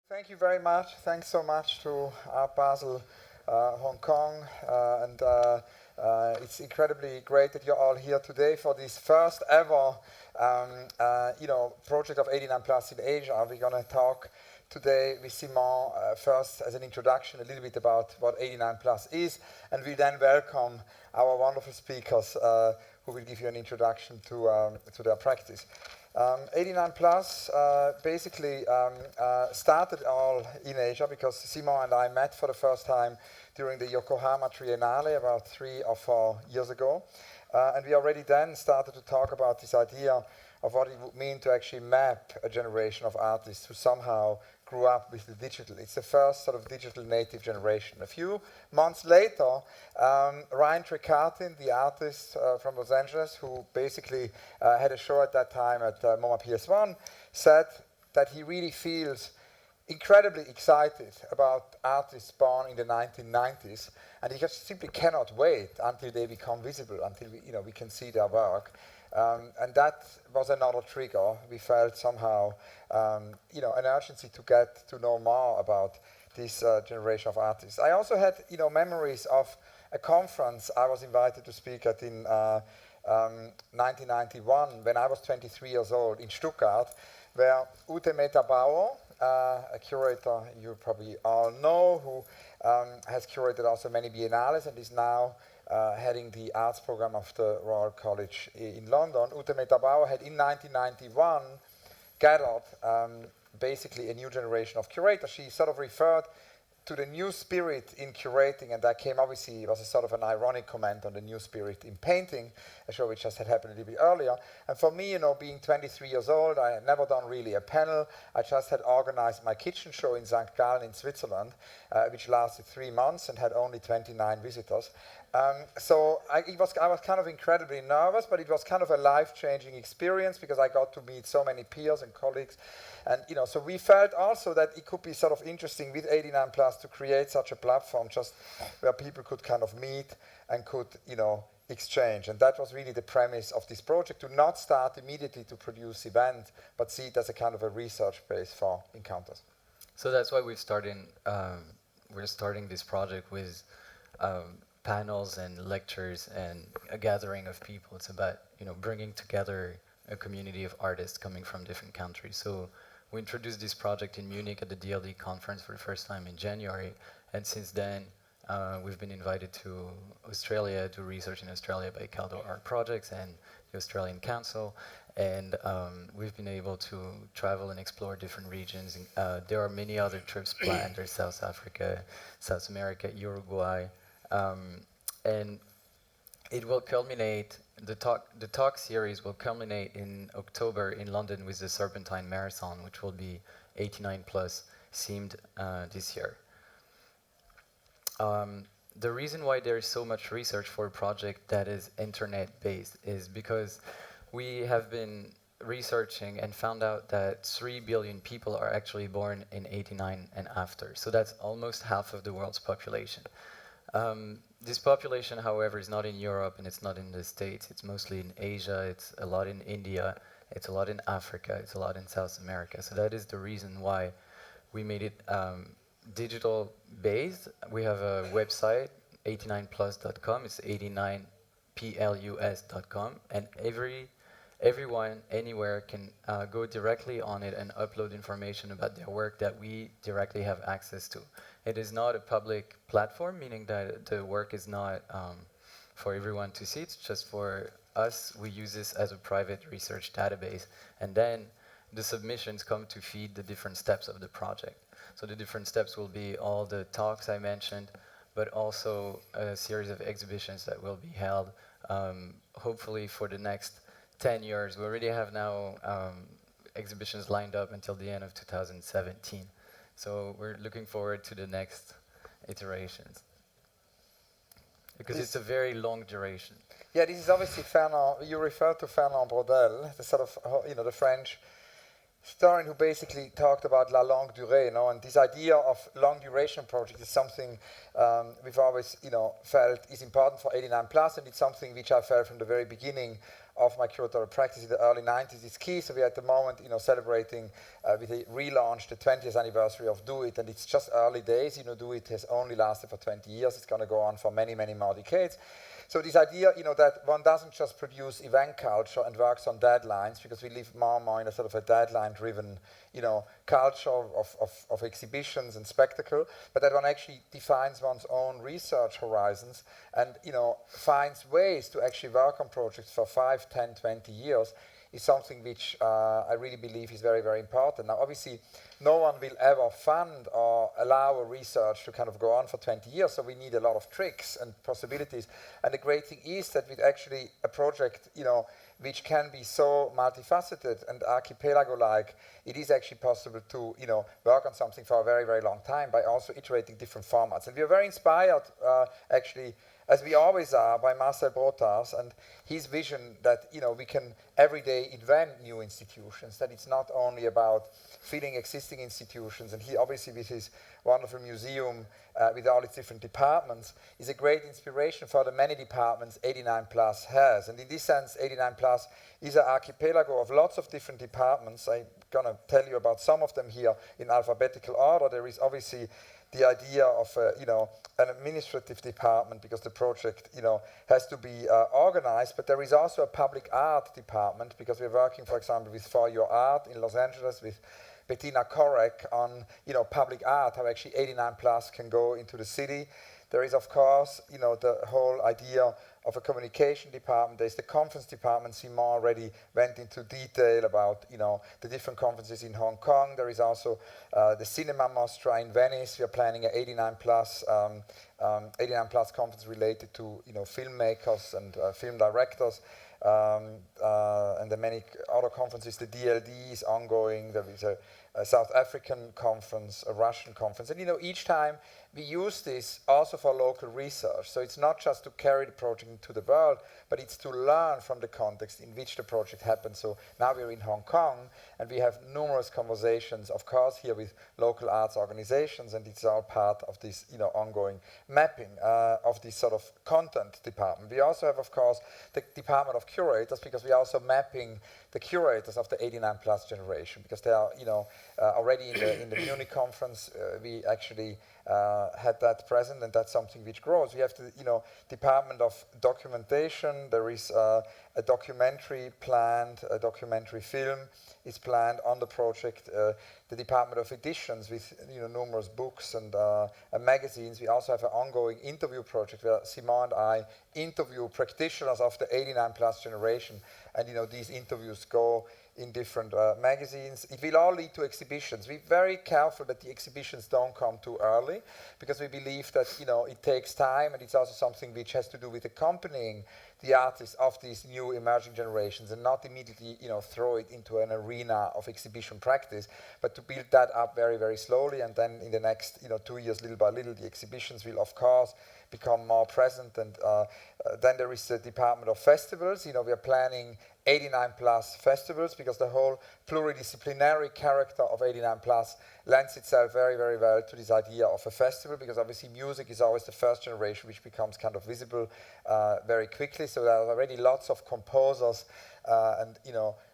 Thank you very much. Thanks so much to Basel, Hong Kong, and it's incredibly great that you're all here today for this first ever, project of 89 Plus in Asia. We're going to talk today with Simon first as an introduction a little bit about what 89 Plus is, and we then welcome our wonderful speakers who will give you an introduction to their practice. 89 Plus basically started all in Asia because Simon and I met for the first time during the Yokohama Triennale about 3 or 4 years ago. And we already then started to talk about this idea of what it would mean to actually map a generation of artists who somehow grew up with the digital. It's the first sort of digital native generation. A few months later, Ryan Trecartin, the artist from Los Angeles, who basically had a show at that time at MoMA PS1, said that he really feels incredibly excited about artists born in the 1990s, and he just simply cannot wait until they become visible, until we can see their work. And that was another trigger. We felt somehow, an urgency to get to know more about this generation of artists. I also had, memories of a conference I was invited to speak at in 1991 when I was 23 years old in Stuttgart, where Ute Meta-Bauer, a curator you probably all know, who has curated also many biennales and is now heading the arts program of the Royal College in London. Ute Meta-Bauer had in 1991 gathered basically a new generation of curators. She sort of referred to the new spirit in curating, and that came obviously, it was a sort of an ironic comment on the new spirit in painting, a show which just had happened a little bit earlier. And for me, being 23 years old, I had never done really a panel. I just had organized my kitchen show in St. Gallen in Switzerland, which lasted 3 months and had only 29 visitors. So I was kind of incredibly nervous, but it was kind of a life-changing experience because I got to meet so many peers and colleagues. And so we felt also that it could be sort of interesting with 89 Plus to create such a platform just where people could kind of meet and could, exchange. And that was really the premise of this project, to not start immediately to produce events, but see it as a kind of a research base for encounters. So that's why we're starting this project with panels and lectures and a gathering of people. It's about bringing together a community of artists coming from different countries. So we introduced this project in Munich at the DLD conference for the first time in January, and since then we've been invited to Australia to research in Australia by Caldo Art Projects and the Australian Council, and we've been able to travel and explore different regions. There are many other trips planned. There's South Africa, South America, Uruguay, and it will culminate, the talk series will culminate in October in London with the Serpentine Marathon, which will be 89 plus themed this year. The reason why there is so much research for a project that is internet-based is because we have been researching and found out that 3 billion people are actually born in 89 and after. So that's almost half of the world's population. This population, however, is not in Europe and it's not in the States. It's mostly in Asia, it's a lot in India, it's a lot in Africa, it's a lot in South America. So that is the reason why we made it digital based. We have a website, 89plus.com. It's 89plus.com, and everyone anywhere can go directly on it and upload information about their work that we directly have access to. It is not a public platform, meaning that the work is not for everyone to see. It's just for us. We use this as a private research database, and then the submissions come to feed the different steps of the project. So the different steps will be all the talks I mentioned, but also a series of exhibitions that will be held, hopefully for the next 10 years. We already have now exhibitions lined up until the end of 2017. So we're looking forward to the next iterations, because it's a very long duration. Yeah, this is obviously Fernand. You refer to Fernand Braudel, the sort of, the French historian who basically talked about la longue durée, and this idea of long duration project is something we've always, felt is important for 89 plus, and it's something which I felt from the very beginning of my curatorial practice in the early 90s is key. So we're at the moment, celebrating with a relaunch the 20th anniversary of Do It, and it's just early days. Do It has only lasted for 20 years. It's going to go on for many, many more decades. So this idea, that one doesn't just produce event culture and works on deadlines, because we live more and more in a sort of a deadline-driven, culture of exhibitions and spectacle, but that one actually defines one's own research horizons and, finds ways to actually work on projects for 5, 10, 20 years is something which I really believe is very, very important. Now, obviously, no one will ever fund or allow a research to kind of go on for 20 years, so we need a lot of tricks and possibilities. And the great thing is that with actually a project, which can be so multifaceted and archipelago-like, it is actually possible to, work on something for a very, very long time by also iterating different formats. And we are very inspired, actually, as we always are, by Marcel Brotas and his vision that we can every day invent new institutions, that it's not only about filling existing institutions. And he obviously, with his wonderful museum with all its different departments, is a great inspiration for the many departments 89 Plus has. And in this sense, 89 Plus is an archipelago of lots of different departments. I'm going to tell you about some of them here in alphabetical order. There is obviously the idea of an administrative department, because the project has to be organized, but there is also a public art department, because we're working, for example, with For Your Art in Los Angeles with Bettina Korek on public art, how actually 89 Plus can go into the city. There is, of course, the whole idea of a communication department. There's the conference department. Simon already went into detail about, the different conferences in Hong Kong. There is also the Cinema Mostra in Venice. We are planning an 89 plus conference related to, filmmakers and film directors. And the many other conferences. The DLD is ongoing. There is a South African conference, a Russian conference. And, each time we use this also for local research. So it's not just to carry the project into the world, but it's to learn from the context in which the project happened. So now we're in Hong Kong, and we have numerous conversations, of course, here with local arts organizations, and it's all part of this, ongoing mapping of this sort of content department. We also have, of course, the department of curators, because we're also mapping the curators of the 89 plus generation, because they are, already in the Munich conference, we actually had that present, and that's something which grows. We have the, department of documentation. There is a documentary planned, a documentary film is planned on the project. The department of editions with, numerous books and magazines. We also have an ongoing interview project where Simon and I interview practitioners of the 89 plus generation, and these interviews go in different magazines. It will all lead to exhibitions. We're very careful that the exhibitions don't come too early, because we believe that it takes time, and it's also something which has to do with accompanying the artists of these new emerging generations, and not immediately throw it into an arena of exhibition practice, but to build that up very, very slowly. And then in the next 2 years, little by little, the exhibitions will, of course, become more present. And then there is the department of festivals. We are planning 89 plus festivals, because the whole pluridisciplinary character of 89 plus lends itself very, very well to this idea of a festival, because obviously music is always the first generation which becomes kind of visible very quickly. So there are already lots of composers and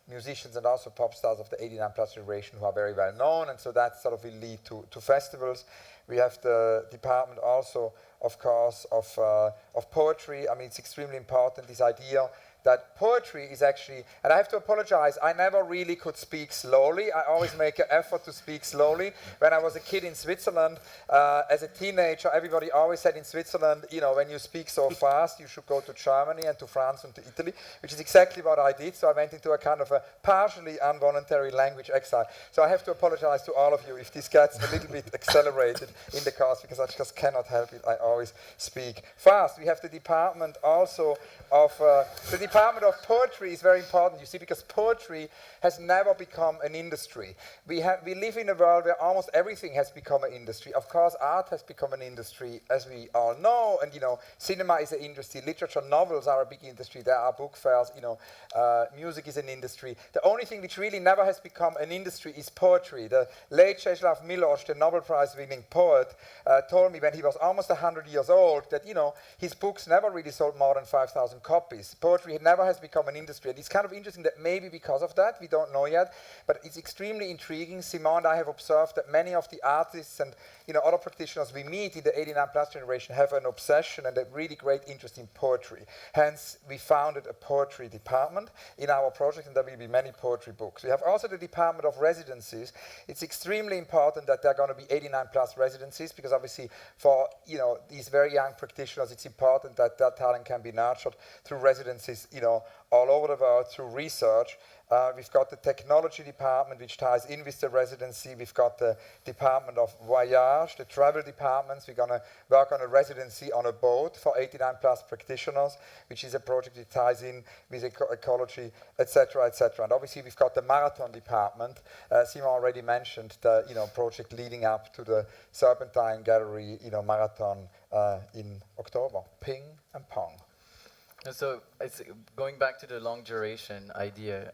musicians and also pop stars of the 89 plus generation who are very well known, and so that sort of will lead to festivals. We have the department also, of course, of poetry. I mean, it's extremely important, this idea that poetry is actually, and I have to apologize, I never really could speak slowly. I always make an effort to speak slowly. When I was a kid in Switzerland, as a teenager, everybody always said in Switzerland, when you speak so fast, you should go to Germany and to France and to Italy, which is exactly what I did. So I went into a kind of a partially involuntary language exile. So I have to apologize to all of you if this gets a little bit accelerated in the course, because I just cannot help it. I always speak fast. We have the department also of, the department of poetry is very important, you see, because poetry has never become an industry. We live in a world where almost everything has become an industry. Of course, art has become an industry, as we all know, and cinema is an industry, literature, novels are a big industry, there are book fairs, music is an industry. The only thing which really never has become an industry is poetry. The late Czesław Miłosz, the Nobel Prize-winning poet, told me when he was almost 100 years old that, his books never really sold more than 5,000 copies. Poetry never has become an industry, and it's kind of interesting that maybe because of that, we don't know yet, but it's extremely intriguing. Simon and I have observed that many of the artists and other practitioners we meet in the 89 plus generation have an obsession and a really great interest in poetry. Hence, we founded a poetry department in our project, and there will be many poetry books. We have also the department of residencies. It's extremely important that there are going to be 89 plus residencies, because obviously for these very young practitioners, it's important that that talent can be nurtured through residencies all over the world, through research. We've got the technology department, which ties in with the residency. We've got the department of voyage, the travel departments. We're going to work on a residency on a boat for 89 plus practitioners, which is a project that ties in with ecology, etc., etc. And obviously, we've got the marathon department. Simon already mentioned the project leading up to the Serpentine Gallery marathon in October. Ping and pong. So it's going back to the long duration idea.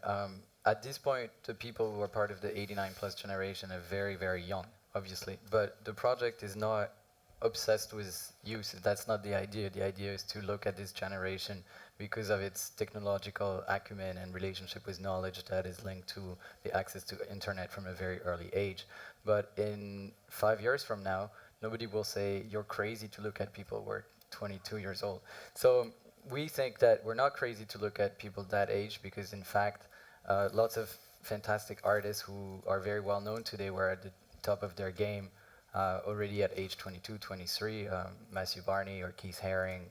At this point, the people who are part of the 89 plus generation are very, very young, obviously. But the project is not obsessed with use. That's not the idea. The idea is to look at this generation because of its technological acumen and relationship with knowledge that is linked to the access to internet from a very early age. But in 5 years from now, nobody will say, you're crazy to look at people who are 22 years old. So we think that we're not crazy to look at people that age, because in fact, lots of fantastic artists who are very well known today were at the top of their game already at age 22, 23. Matthew Barney or Keith Haring.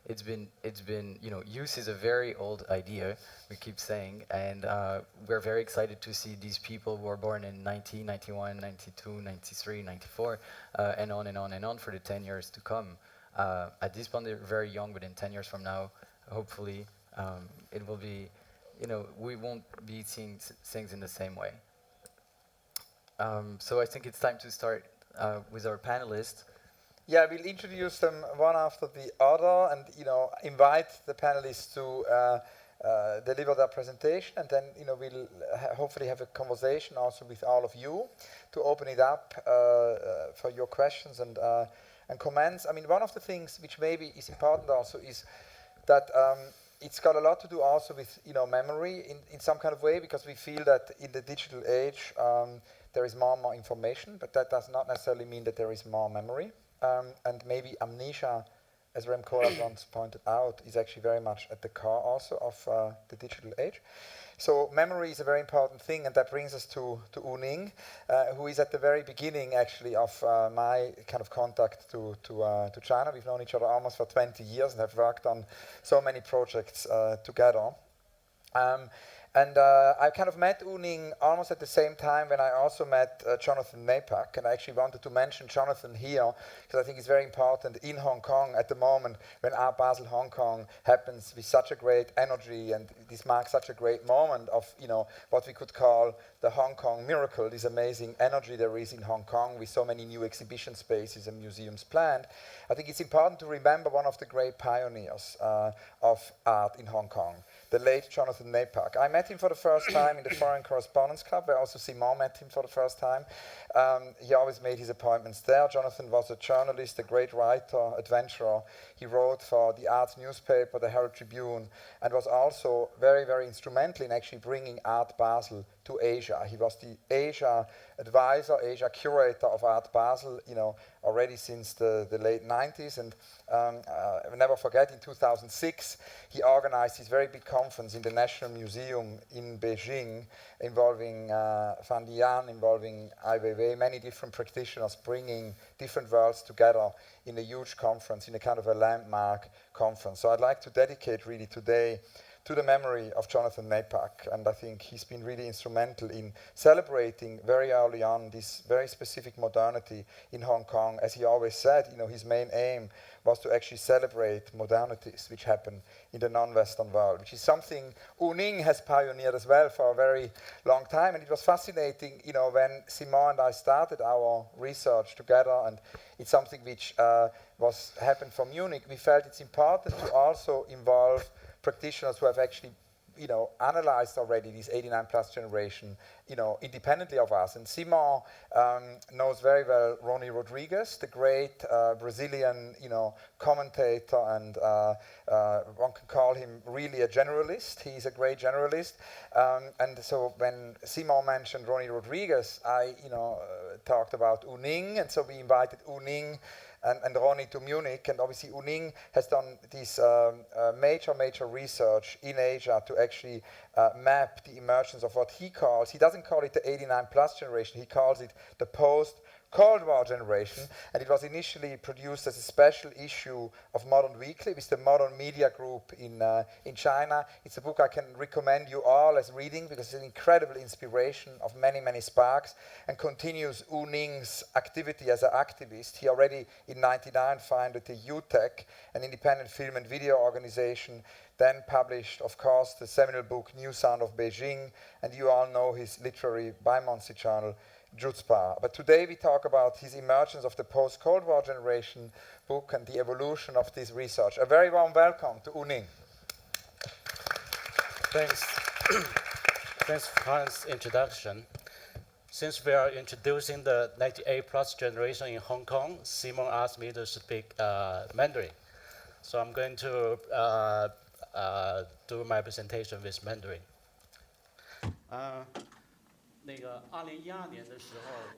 It's been use is a very old idea, we keep saying, and we're very excited to see these people who are born in 90, 91, 92, 93, 94, and on and on and on for the 10 years to come. At this point, they're very young, but in 10 years from now, hopefully, it will be, we won't be seeing things in the same way. So I think it's time to start with our panelists. Yeah, we'll introduce them one after the other, and invite the panelists to deliver their presentation, and then we'll hopefully have a conversation also with all of you to open it up for your questions and comments. I mean, one of the things which maybe is important also is that it's got a lot to do also with memory in some kind of way, because we feel that in the digital age there is more and more information, but that does not necessarily mean that there is more memory. And maybe amnesia, as Rem Koolhaas once pointed out, is actually very much at the core also of the digital age. So memory is a very important thing, and that brings us to Ning, who is at the very beginning actually of my kind of contact to China. We've known each other almost for 20 years and have worked on so many projects together. And I kind of met Ning almost at the same time when I also met Jonathan Napak, and I actually wanted to mention Jonathan here because I think it's very important in Hong Kong at the moment when Art Basel Hong Kong happens with such a great energy, and this marks such a great moment of what we could call the Hong Kong miracle, this amazing energy there is in Hong Kong with so many new exhibition spaces and museums planned. I think it's important to remember one of the great pioneers of art in Hong Kong, the late Jonathan Napak. I met him for the first time in the Foreign Correspondence Club, where also Simon met him for the first time. He always made his appointments there. Jonathan was a journalist, a great writer, adventurer. He wrote for the arts newspaper, the Herald Tribune, and was also very, very instrumental in actually bringing Art Basel to Asia. He was the Asia advisor, Asia curator of Art Basel, already since the late 90s. And I'll never forget, in 2006, he organized this very big conference in the National Museum in Beijing, involving Fan Dian, involving Ai Weiwei, many different practitioners bringing different worlds together in a huge conference, in a kind of a landmark conference. So I'd like to dedicate really today to the memory of Jonathan Napak. And I think he's been really instrumental in celebrating very early on this very specific modernity in Hong Kong. As he always said, his main aim was to actually celebrate modernities which happen in the non-Western world, which is something Ning has pioneered as well for a very long time. And it was fascinating, when Simon and I started our research together, and it's something which happened from Munich, we felt it's important to also involve practitioners who have actually analyzed already this 89 plus generation, independently of us. And Simon knows very well Ronnie Rodriguez, the great Brazilian, commentator, and one can call him really a generalist. He's a great generalist. And so when Simon mentioned Ronnie Rodriguez, I, talked about Ning, and so we invited Ning and Ronnie to Munich, and obviously Ning has done this major research in Asia to actually map the emergence of what he doesn't call it the 89 plus generation, he calls it the post-Cold War generation, and it was initially produced as a special issue of Modern Weekly with the Modern Media Group in China. It's a book I can recommend you all as reading because it's an incredible inspiration of many sparks, and continues Ning's activity as an activist. He already in 1999 founded the UTEC, an independent film and video organization, then published, of course, the seminal book New Sound of Beijing, and you all know his literary bi-monthly journal Jutzpa. But today we talk about his emergence of the post-Cold War generation book and the evolution of this research. A very warm welcome to Ning. Thanks. Thanks for Hans' introduction. Since we are introducing the 98 plus generation in Hong Kong, Simon asked me to speak Mandarin. So I'm going to do my presentation with Mandarin.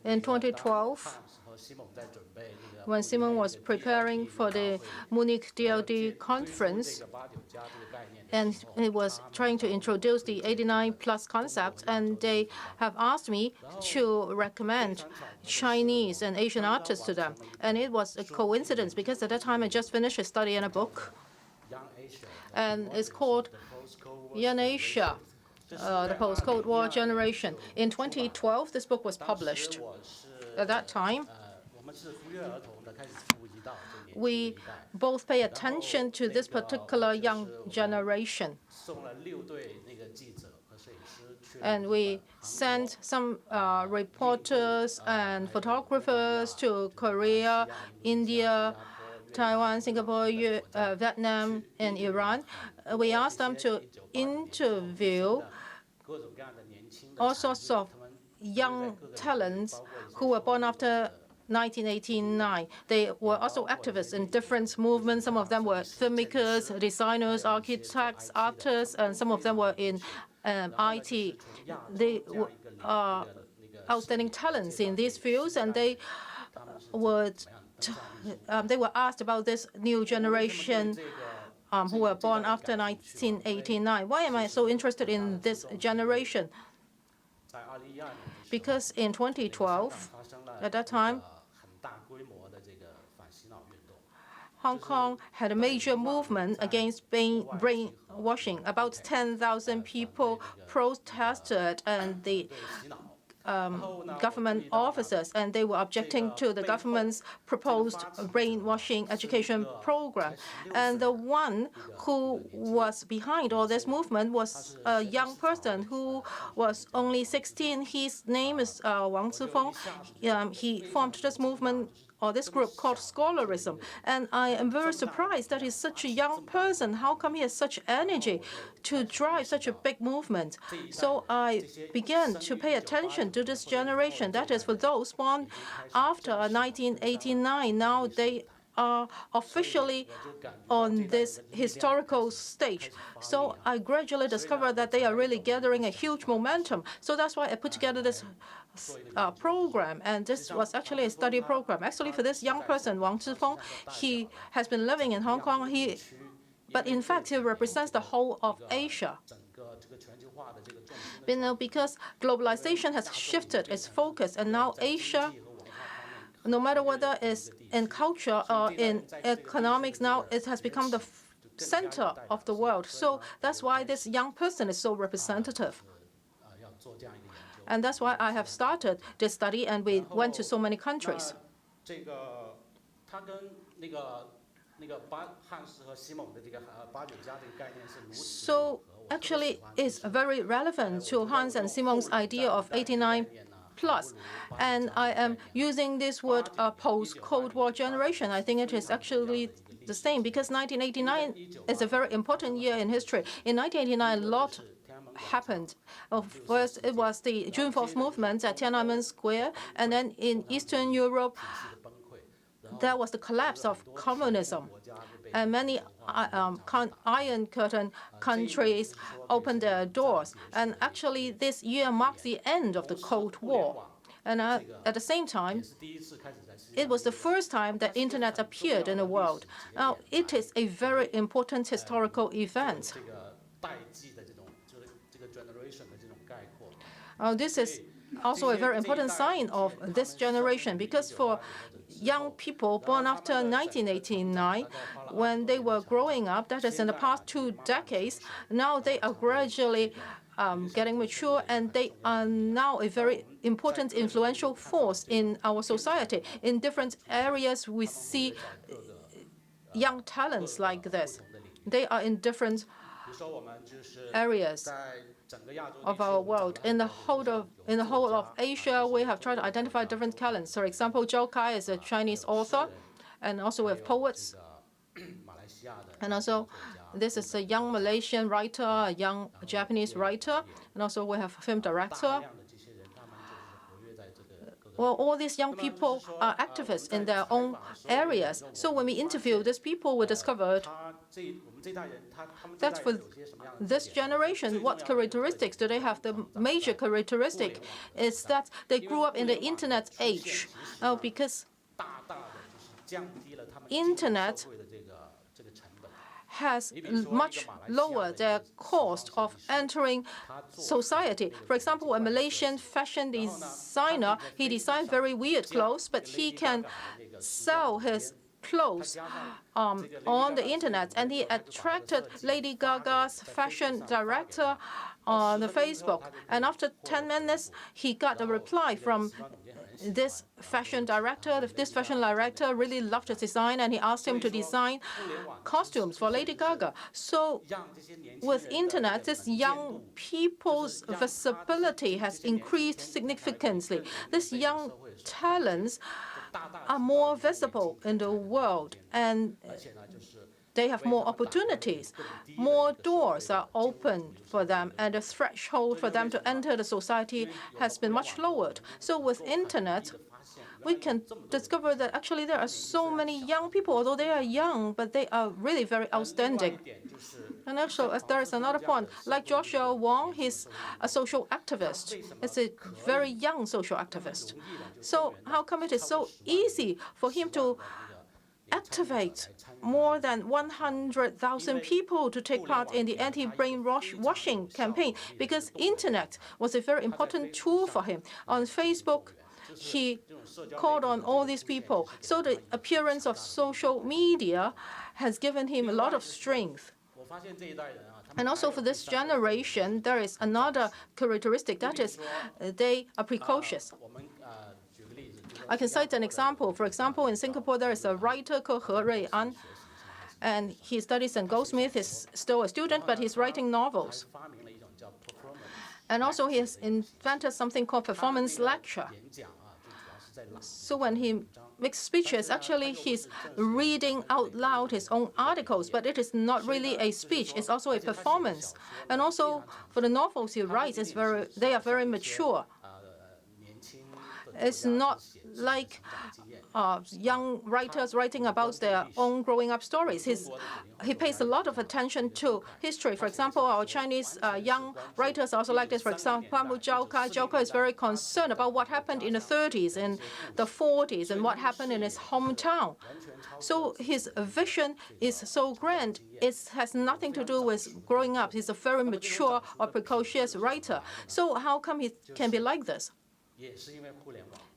In 2012, when Simon was preparing for the Munich DLD conference, and he was trying to introduce the 89 plus concept, and they have asked me to recommend Chinese and Asian artists to them. And it was a coincidence because at that time I just finished studying a book, and it's called Young Asia, the post-Cold War generation. In 2012, this book was published. At that time, we both pay attention to this particular young generation. And we sent some reporters and photographers to Korea, India, Taiwan, Singapore, Vietnam, and Iran. We asked them to interview all sorts of young talents who were born after 1989. They were also activists in different movements. Some of them were filmmakers, designers, architects, artists, and some of them were in IT. They were outstanding talents in these fields, and they were asked about this new generation who were born after 1989. Why am I so interested in this generation? Because in 2012, at that time, Hong Kong had a major movement against brainwashing. About 10,000 people protested, and the government officers, and they were objecting to the government's proposed brainwashing education program. And the one who was behind all this movement was a young person who was only 16. His name is Wang Zifeng. He formed this movement, or this group, called Scholarism. And I am very surprised that he's such a young person. How come he has such energy to drive such a big movement? So I began to pay attention to this generation. That is, for those born after 1989, now they are officially on this historical stage. So I gradually discovered that they are really gathering a huge momentum. So that's why I put together this program, and this was actually a study program. Actually, for this young person, Wang Zifeng, he has been living in Hong Kong. But in fact, he represents the whole of Asia. Because globalization has shifted its focus, and now Asia, no matter whether it's in culture or in economics, now it has become the center of the world. So that's why this young person is so representative. And that's why I have started this study, and we went to so many countries. So actually, it's very relevant to Hans and Simon's idea of 89 plus. And I am using this word post-Cold War generation. I think it is actually the same, because 1989 is a very important year in history. In 1989, a lot happened. First, it was the June 4th movement at Tiananmen Square, and then in Eastern Europe, there was the collapse of communism, and many Iron Curtain countries opened their doors. And actually, this year marks the end of the Cold War. And at the same time, it was the first time that internet appeared in the world. Now, it is a very important historical event. This is also a very important sign of this generation, because for young people born after 1989, when they were growing up, that is in the past 2 decades, now they are gradually getting mature, and they are now a very important influential force in our society. In different areas, we see young talents like this. They are in different areas of our world. In the whole of Asia, we have tried to identify different talents. For example, Zhou Kai is a Chinese author, and also we have poets. And also, this is a young Malaysian writer, a young Japanese writer, and also we have a film director. Well, all these young people are activists in their own areas. So when we interview these people, we discovered that for this generation, what characteristics do they have? The major characteristic is that they grew up in the internet age. Because internet has much lowered their cost of entering society. For example, a Malaysian fashion designer, he designed very weird clothes, but he can sell his clothes on the internet, and he attracted Lady Gaga's fashion director on the Facebook. And after 10 minutes, he got a reply from this fashion director. This fashion director really loved his design, and he asked him to design costumes for Lady Gaga. So with internet, this young people's visibility has increased significantly. These young talents are more visible in the world, and they have more opportunities. More doors are open for them, and the threshold for them to enter the society has been much lowered. So with internet, we can discover that actually there are so many young people, although they are young, but they are really very outstanding. And also, there is another point, like Joshua Wong, he's a social activist. It's a very young social activist. So how come it is so easy for him to activate more than 100,000 people to take part in the anti-brainwashing campaign? Because internet was a very important tool for him. On Facebook, he called on all these people. So the appearance of social media has given him a lot of strength. And also for this generation, there is another characteristic, that is they are precocious. I can cite an example. For example, in Singapore, there is a writer called He Rui-an, and he studies in Goldsmith. He's still a student, but he's writing novels. And also, he has invented something called performance lecture. So when he makes speeches, actually he's reading out loud his own articles, but it is not really a speech, it's also a performance. And also for the novels he writes, they are very mature. It's not like young writers writing about their own growing up stories. He pays a lot of attention to history. For example, our Chinese young writers also like this. For example, Zhou Kai is very concerned about what happened in the 30s and the 40s and what happened in his hometown. So his vision is so grand. It has nothing to do with growing up. He's a very mature or precocious writer. So how come he can be like this?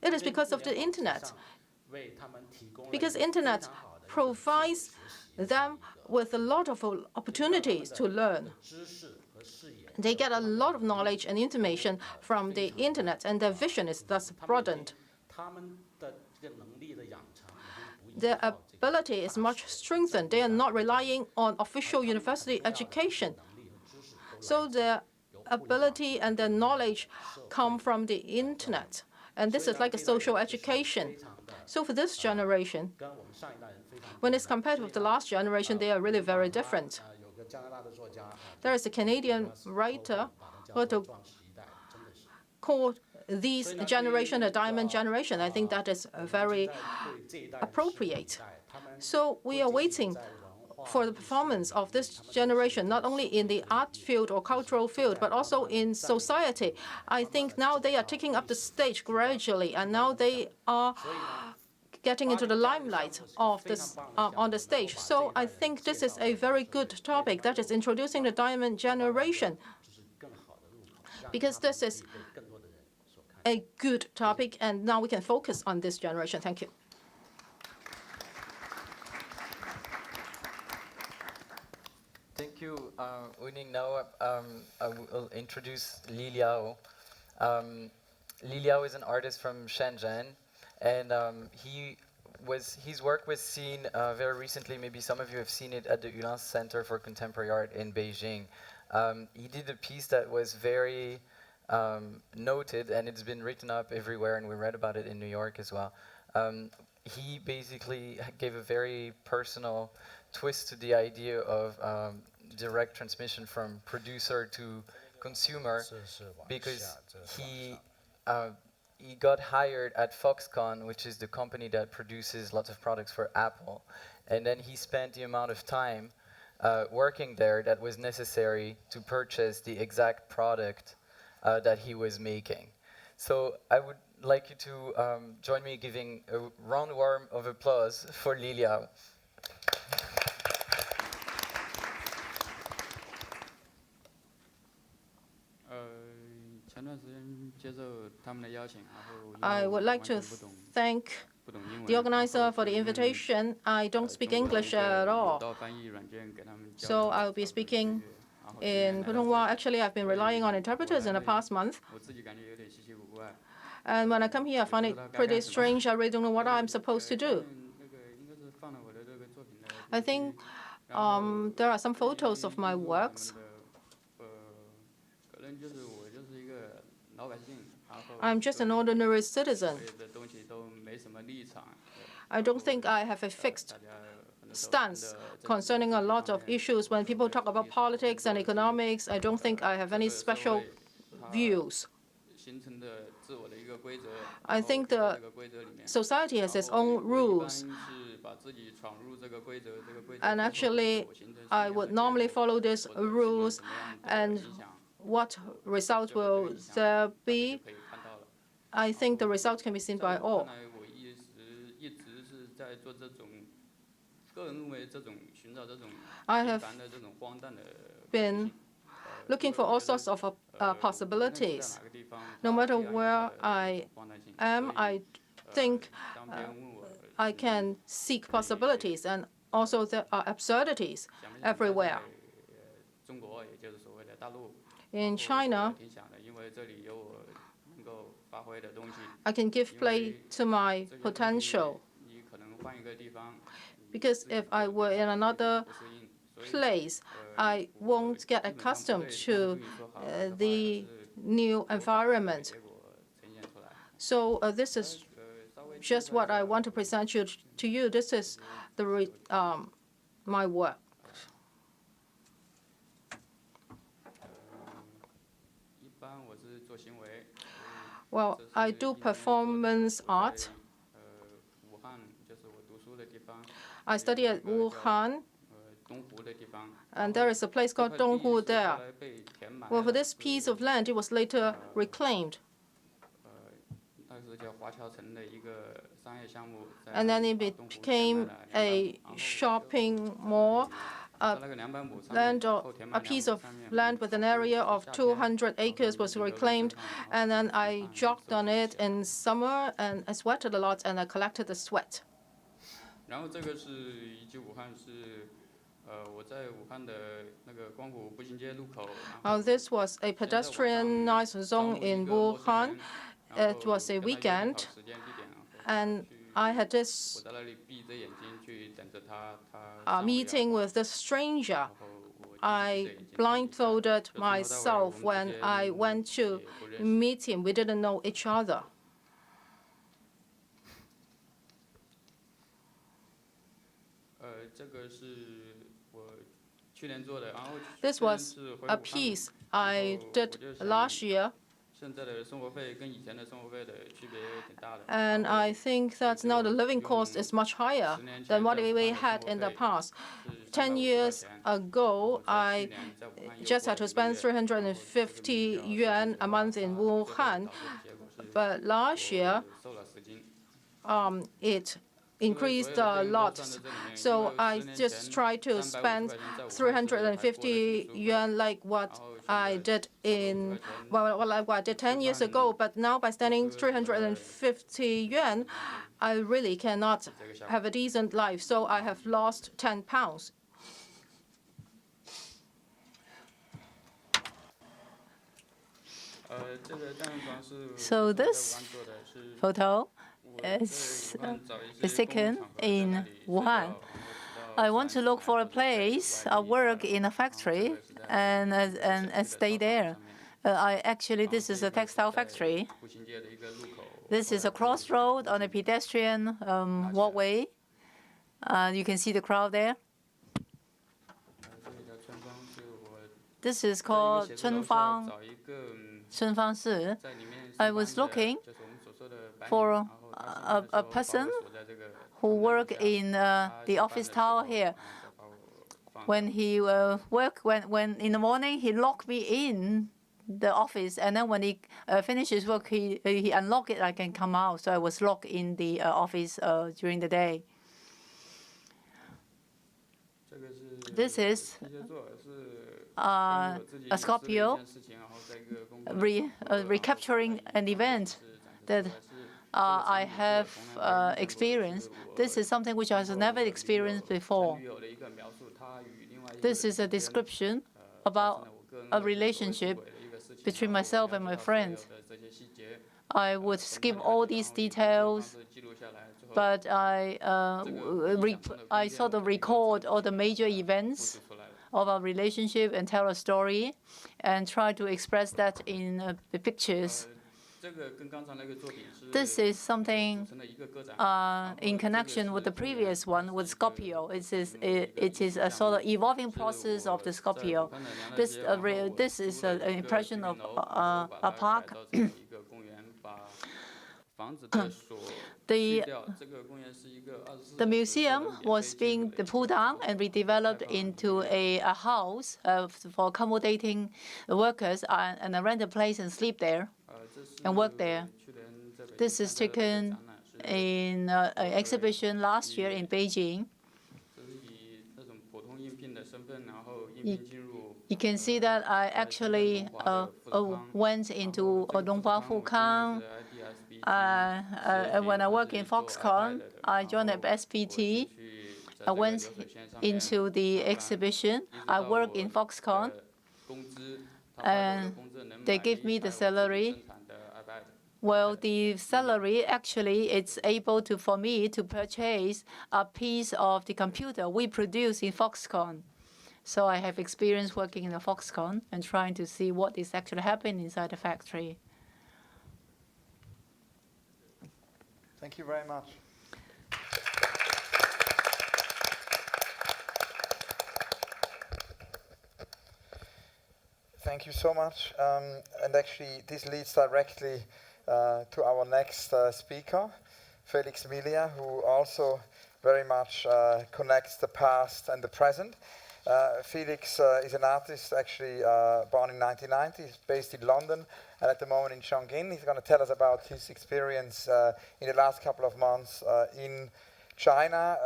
It is because of the internet. Because internet provides them with a lot of opportunities to learn. They get a lot of knowledge and information from the internet, and their vision is thus broadened. Their ability is much strengthened. They are not relying on official university education. So their ability and their knowledge come from the internet. And this is like a social education. So for this generation, when it's compared with the last generation, they are really very different. There is a Canadian writer who called this generation a diamond generation. I think that is very appropriate. So we are waiting for the performance of this generation, not only in the art field or cultural field, but also in society. I think now they are taking up the stage gradually, and now they are getting into the limelight of this on the stage. So I think this is a very good topic, that is introducing the diamond generation, because this is a good topic, and now we can focus on this generation. Thank you. Thank you, Ning. Now I will introduce Liao. Liao is an artist from Shenzhen, and his work was seen very recently. Maybe some of you have seen it at the Yuan Center for Contemporary Art in Beijing. He did a piece that was very noted, and it's been written up everywhere, and we read about it in New York as well. He basically gave a very personal twist to the idea of direct transmission from producer to consumer, because he got hired at Foxconn, which is the company that produces lots of products for Apple, and then he spent the amount of time working there that was necessary to purchase the exact product that he was making. So I would like you to join me giving a round of applause for Liao. I would like to thank the organizer for the invitation. I don't speak English at all, so I'll be speaking in Putonghua. Actually, I've been relying on interpreters in the past month. And when I come here, I find it pretty strange. I really don't know what I'm supposed to do. I think there are some photos of my works. I'm just an ordinary citizen. I don't think I have a fixed stance concerning a lot of issues. When people talk about politics and economics, I don't think I have any special views. I think the society has its own rules. And actually, I would normally follow these rules, and what result will there be? I think the result can be seen by all. I have been looking for all sorts of possibilities. No matter where I am, I think I can seek possibilities, and also there are absurdities everywhere. In China, I can give play to my potential, because if I were in another place, I won't get accustomed to the new environment. So this is just what I want to present to you. This is my work. Well, I do performance art. I study at Wuhan, and there is a place called Donghu there. Well, for this piece of land, it was later reclaimed. And then it became a shopping mall. A piece of land with an area of 200 acres was reclaimed, and then I jogged on it in summer, and I sweated a lot, and I collected the sweat. 然后这个是遗迹武汉是。我在武汉的那个光谷步行街路口。This was a pedestrianized zone in Wuhan. It was a weekend, and I had this meeting with the stranger. I blindfolded myself when I went to meet him. We didn't know each other. This was a piece I did last year. And I think that now the living cost is much higher than what we had in the past. 10 years ago, I just had to spend 350 yuan a month in Wuhan. But last year, it increased a lot. So I just try to spend 350 yuan like what I did like what I did 10 years ago. But now by spending 350 yuan, I really cannot have a decent life. So I have lost 10 pounds. So this photo is taken in Wuhan. I want to look for a place, work in a factory, and stay there. This is a textile factory. This is a crossroad on a pedestrian walkway. You can see the crowd there. This is called Chunfang Si. I was looking for a person who work in the office tower here. When he when in the morning he locked me in the office, and then when he finishes work, he unlock it. I can come out. So I was locked in the office during the day. This is a Scorpio recapturing an event that I have experienced. This is something which I have never experienced before. This is a description about a relationship between myself and my friend. I would skip all these details, but I sort of record all the major events of our relationship and tell a story and try to express that in the pictures. This is something in connection with the previous one with Scorpio. It is a sort of evolving process of the Scorpio. This is an impression of a park. The museum was being pulled down and redeveloped into a house for accommodating the workers, and I rent a place and sleep there and work there. This is taken in an exhibition last year in Beijing. You can see that I actually went into Donghua Fukang. When I work in Foxconn, I joined the SPT. I went into the exhibition. I work in Foxconn, and they give me the salary. Well, the salary actually it's able for me to purchase a piece of the computer we produce in Foxconn. So I have experience working in a Foxconn and trying to see what is actually happening inside the factory. Thank you very much. Thank you so much. And actually, this leads directly to our next speaker, Felix Melia, who also very much connects the past and the present. Felix is an artist actually born in 1990. He's based in London and at the moment in Shenzhen. He's going to tell us about his experience in the last couple of months in China.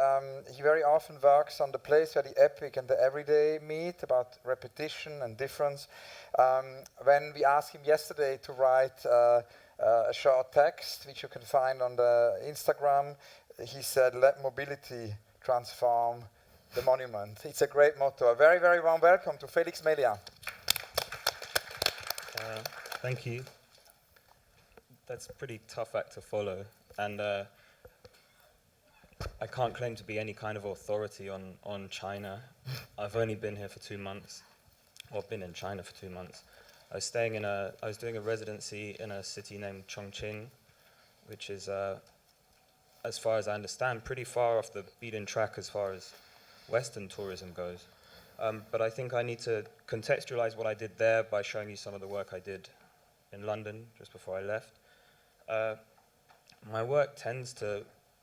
He very often works on the place where the epic and the everyday meet, about repetition and difference. When we asked him yesterday to write a short text, which you can find on the Instagram, he said, "Let mobility transform the monument." It's a great motto. A very, very warm welcome to Felix Melia. Thank you. That's a pretty tough act to follow, and I can't claim to be any kind of authority on China. I've only been here for 2 months, or been in China for 2 months. I was doing a residency in a city named Chongqing, which is, as far as I understand, pretty far off the beaten track as far as Western tourism goes. But I think I need to contextualize what I did there by showing you some of the work I did in London just before I left. My work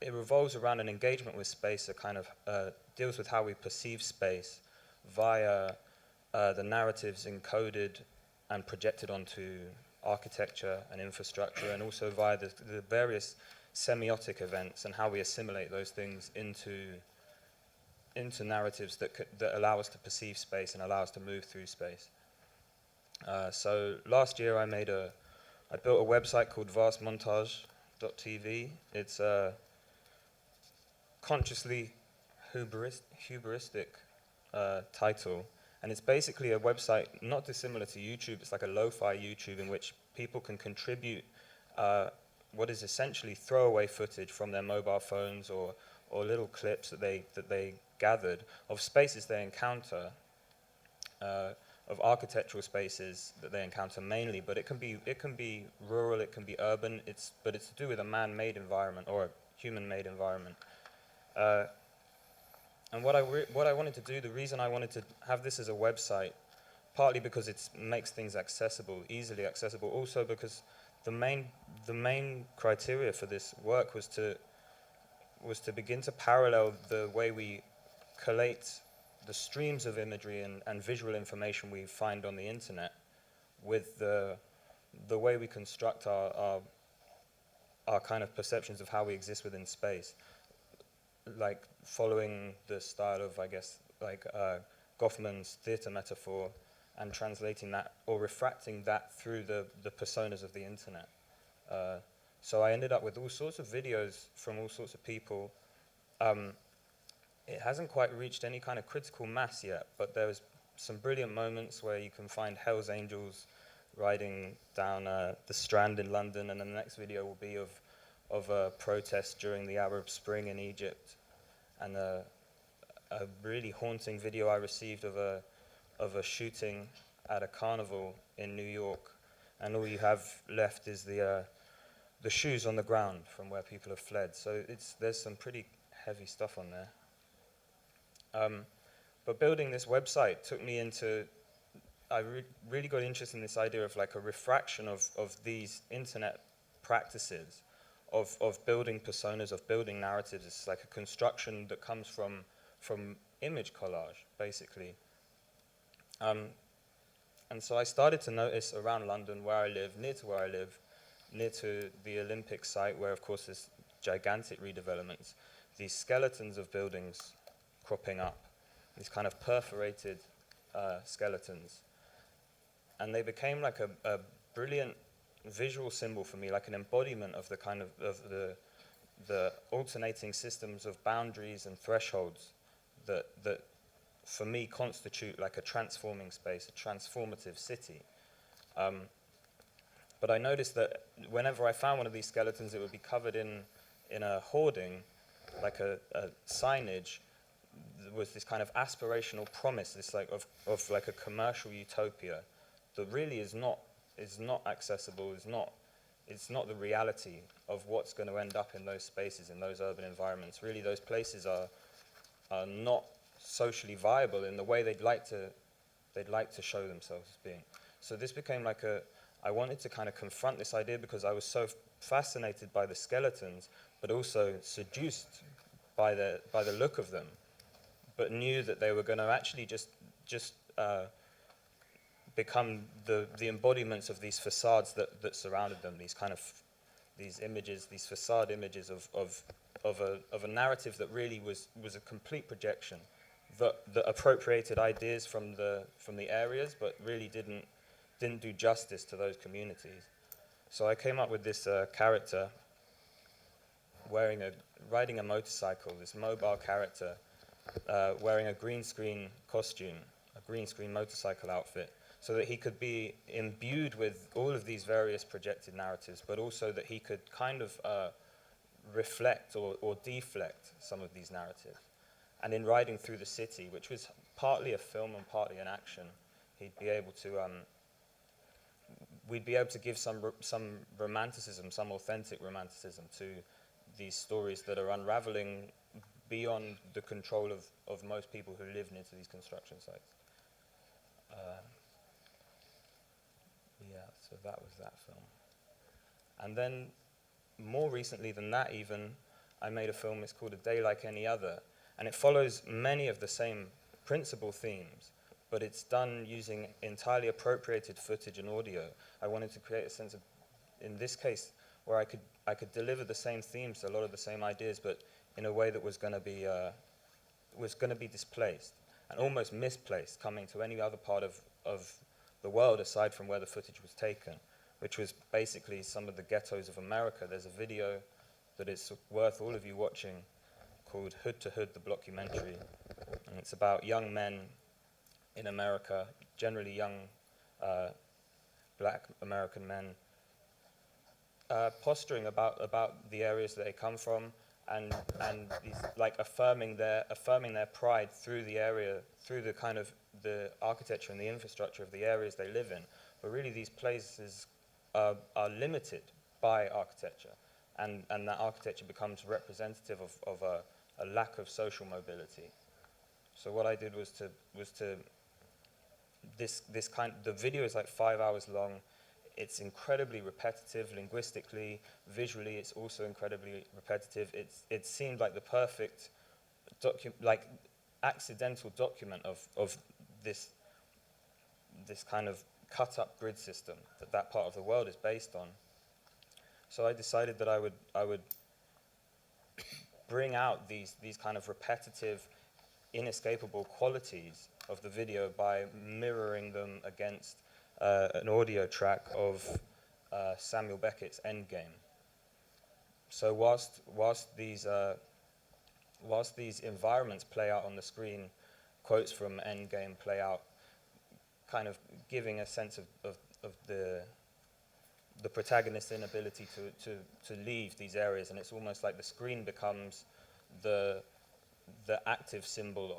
it revolves around an engagement with space that kind of deals with how we perceive space via the narratives encoded and projected onto architecture and infrastructure, and also via the various semiotic events and how we assimilate those things into narratives that allow us to perceive space and allow us to move through space. So last year I built a website called vastmontage.tv. It's a consciously hubristic title, and it's basically a website not dissimilar to YouTube. It's like a lo-fi YouTube in which people can contribute what is essentially throwaway footage from their mobile phones or little clips that they gathered of spaces they encounter, of architectural spaces that they encounter mainly, but it can be rural, it can be urban. But it's to do with a man-made environment or a human-made environment. And what I wanted to do, the reason I wanted to have this as a website, partly because it makes things accessible, easily accessible, also because the main criteria for this work was to begin to parallel the way we collate the streams of imagery and visual information we find on the internet with the way we construct our kind of perceptions of how we exist within space, like following the style of, I guess, like Goffman's theater metaphor, and translating that or refracting that through the personas of the internet. So I ended up with all sorts of videos from all sorts of people. It hasn't quite reached any kind of critical mass yet, but there was some brilliant moments where you can find Hell's Angels riding down the Strand in London, and then the next video will be of a protest during the Arab Spring in Egypt, and a really haunting video I received of a shooting at a carnival in New York, and all you have left is the shoes on the ground from where people have fled. So there's some pretty heavy stuff on there. But building this website took me into, I really got interested in this idea of like a refraction of these internet practices, of building personas, of building narratives. It's like a construction that comes from image collage, basically. And so I started to notice around London, where I live, near to the Olympic site, where of course there's gigantic redevelopments, these skeletons of buildings cropping up, these kind of perforated skeletons. And they became like a brilliant visual symbol for me, like an embodiment of the kind of the alternating systems of boundaries and thresholds that for me constitute like a transforming space, a transformative city. But I noticed that whenever I found one of these skeletons, it would be covered in a hoarding, like a signage. There was this kind of aspirational promise, this like of like a commercial utopia that really is not accessible, it's not the reality of what's going to end up in those spaces, in those urban environments. Really, those places are not socially viable in the way they'd like to show themselves as being. So this became like I wanted to kind of confront this idea because I was so fascinated by the skeletons, but also seduced by the look of them, but knew that they were going to actually just become the embodiments of these facades that surrounded them, these images, these facade images of a narrative that really was a complete projection, that appropriated ideas from the areas, but really didn't do justice to those communities. So I came up with this character riding a motorcycle, this mobile character, wearing a green screen costume, a green screen motorcycle outfit, so that he could be imbued with all of these various projected narratives, but also that he could kind of reflect or deflect some of these narratives. And in riding through the city, which was partly a film and partly an action, he'd be able to, we'd be able to give some romanticism, some authentic romanticism to these stories that are unraveling beyond the control of most people who live near to these construction sites. Yeah, so that was that film. And then more recently than that even, I made a film, it's called A Day Like Any Other, and it follows many of the same principal themes, but it's done using entirely appropriated footage and audio. I wanted to create a sense of, in this case, where I could deliver the same themes, a lot of the same ideas, but in a way that was going to be displaced and almost misplaced, coming to any other part of the world aside from where the footage was taken, which was basically some of the ghettos of America. There's a video that is worth all of you watching called Hood to Hood, the Blockumentary, and it's about young men in America, generally young black American men, posturing about the areas that they come from, and these, like affirming their pride through the area, through the kind of the architecture and the infrastructure of the areas they live in. But really these places are limited by architecture, and that architecture becomes representative of a lack of social mobility. So what I did was to the video is like 5 hours long. It's incredibly repetitive linguistically, visually it's also incredibly repetitive. It seemed like the perfect accidental document of this kind of cut up grid system that part of the world is based on. So I decided that I would bring out these kind of repetitive, inescapable qualities of the video by mirroring them against an audio track of Samuel Beckett's Endgame. So whilst these environments play out on the screen, quotes from Endgame play out, kind of giving a sense of the protagonist's inability to leave these areas, and it's almost like the screen becomes the active symbol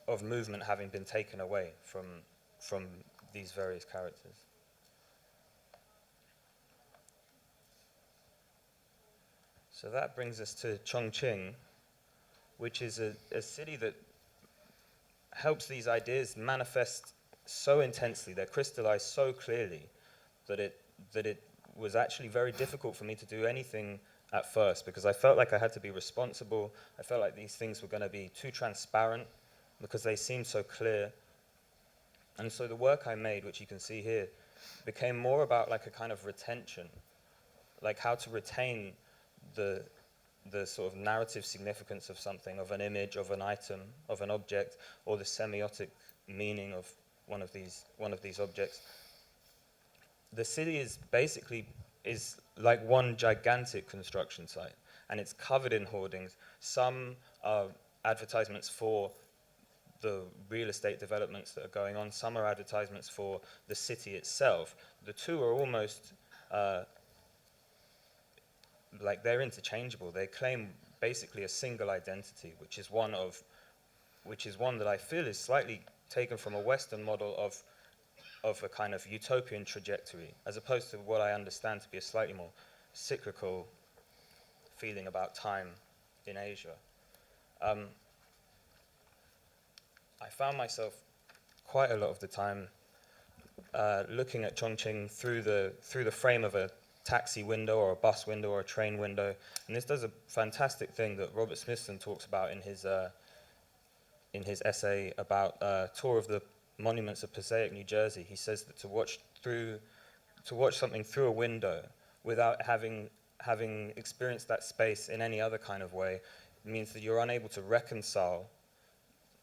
of movement having been taken away from these various characters. So that brings us to Chongqing, which is a city that helps these ideas manifest so intensely, they're crystallized so clearly that it was actually very difficult for me to do anything at first, because I felt like I had to be responsible. I felt like these things were going to be too transparent because they seemed so clear. And so the work I made, which you can see here, became more about like a kind of retention, like how to retain the sort of narrative significance of something, of an image, of an item, of an object, or the semiotic meaning of one of these objects. The city is basically like one gigantic construction site, and it's covered in hoardings. Some are advertisements for the real estate developments that are going on. Some are advertisements for the city itself. The two are almost like they're interchangeable. They claim basically a single identity, which is one that I feel is slightly taken from a Western model of a kind of utopian trajectory, as opposed to what I understand to be a slightly more cyclical feeling about time in Asia. I found myself quite a lot of the time looking at Chongqing through the frame of a taxi window or a bus window or a train window, and this does a fantastic thing that Robert Smithson talks about in his essay about Tour of the Monuments of Passaic, New Jersey. He says that to watch something through a window without having experienced that space in any other kind of way means that you're unable to reconcile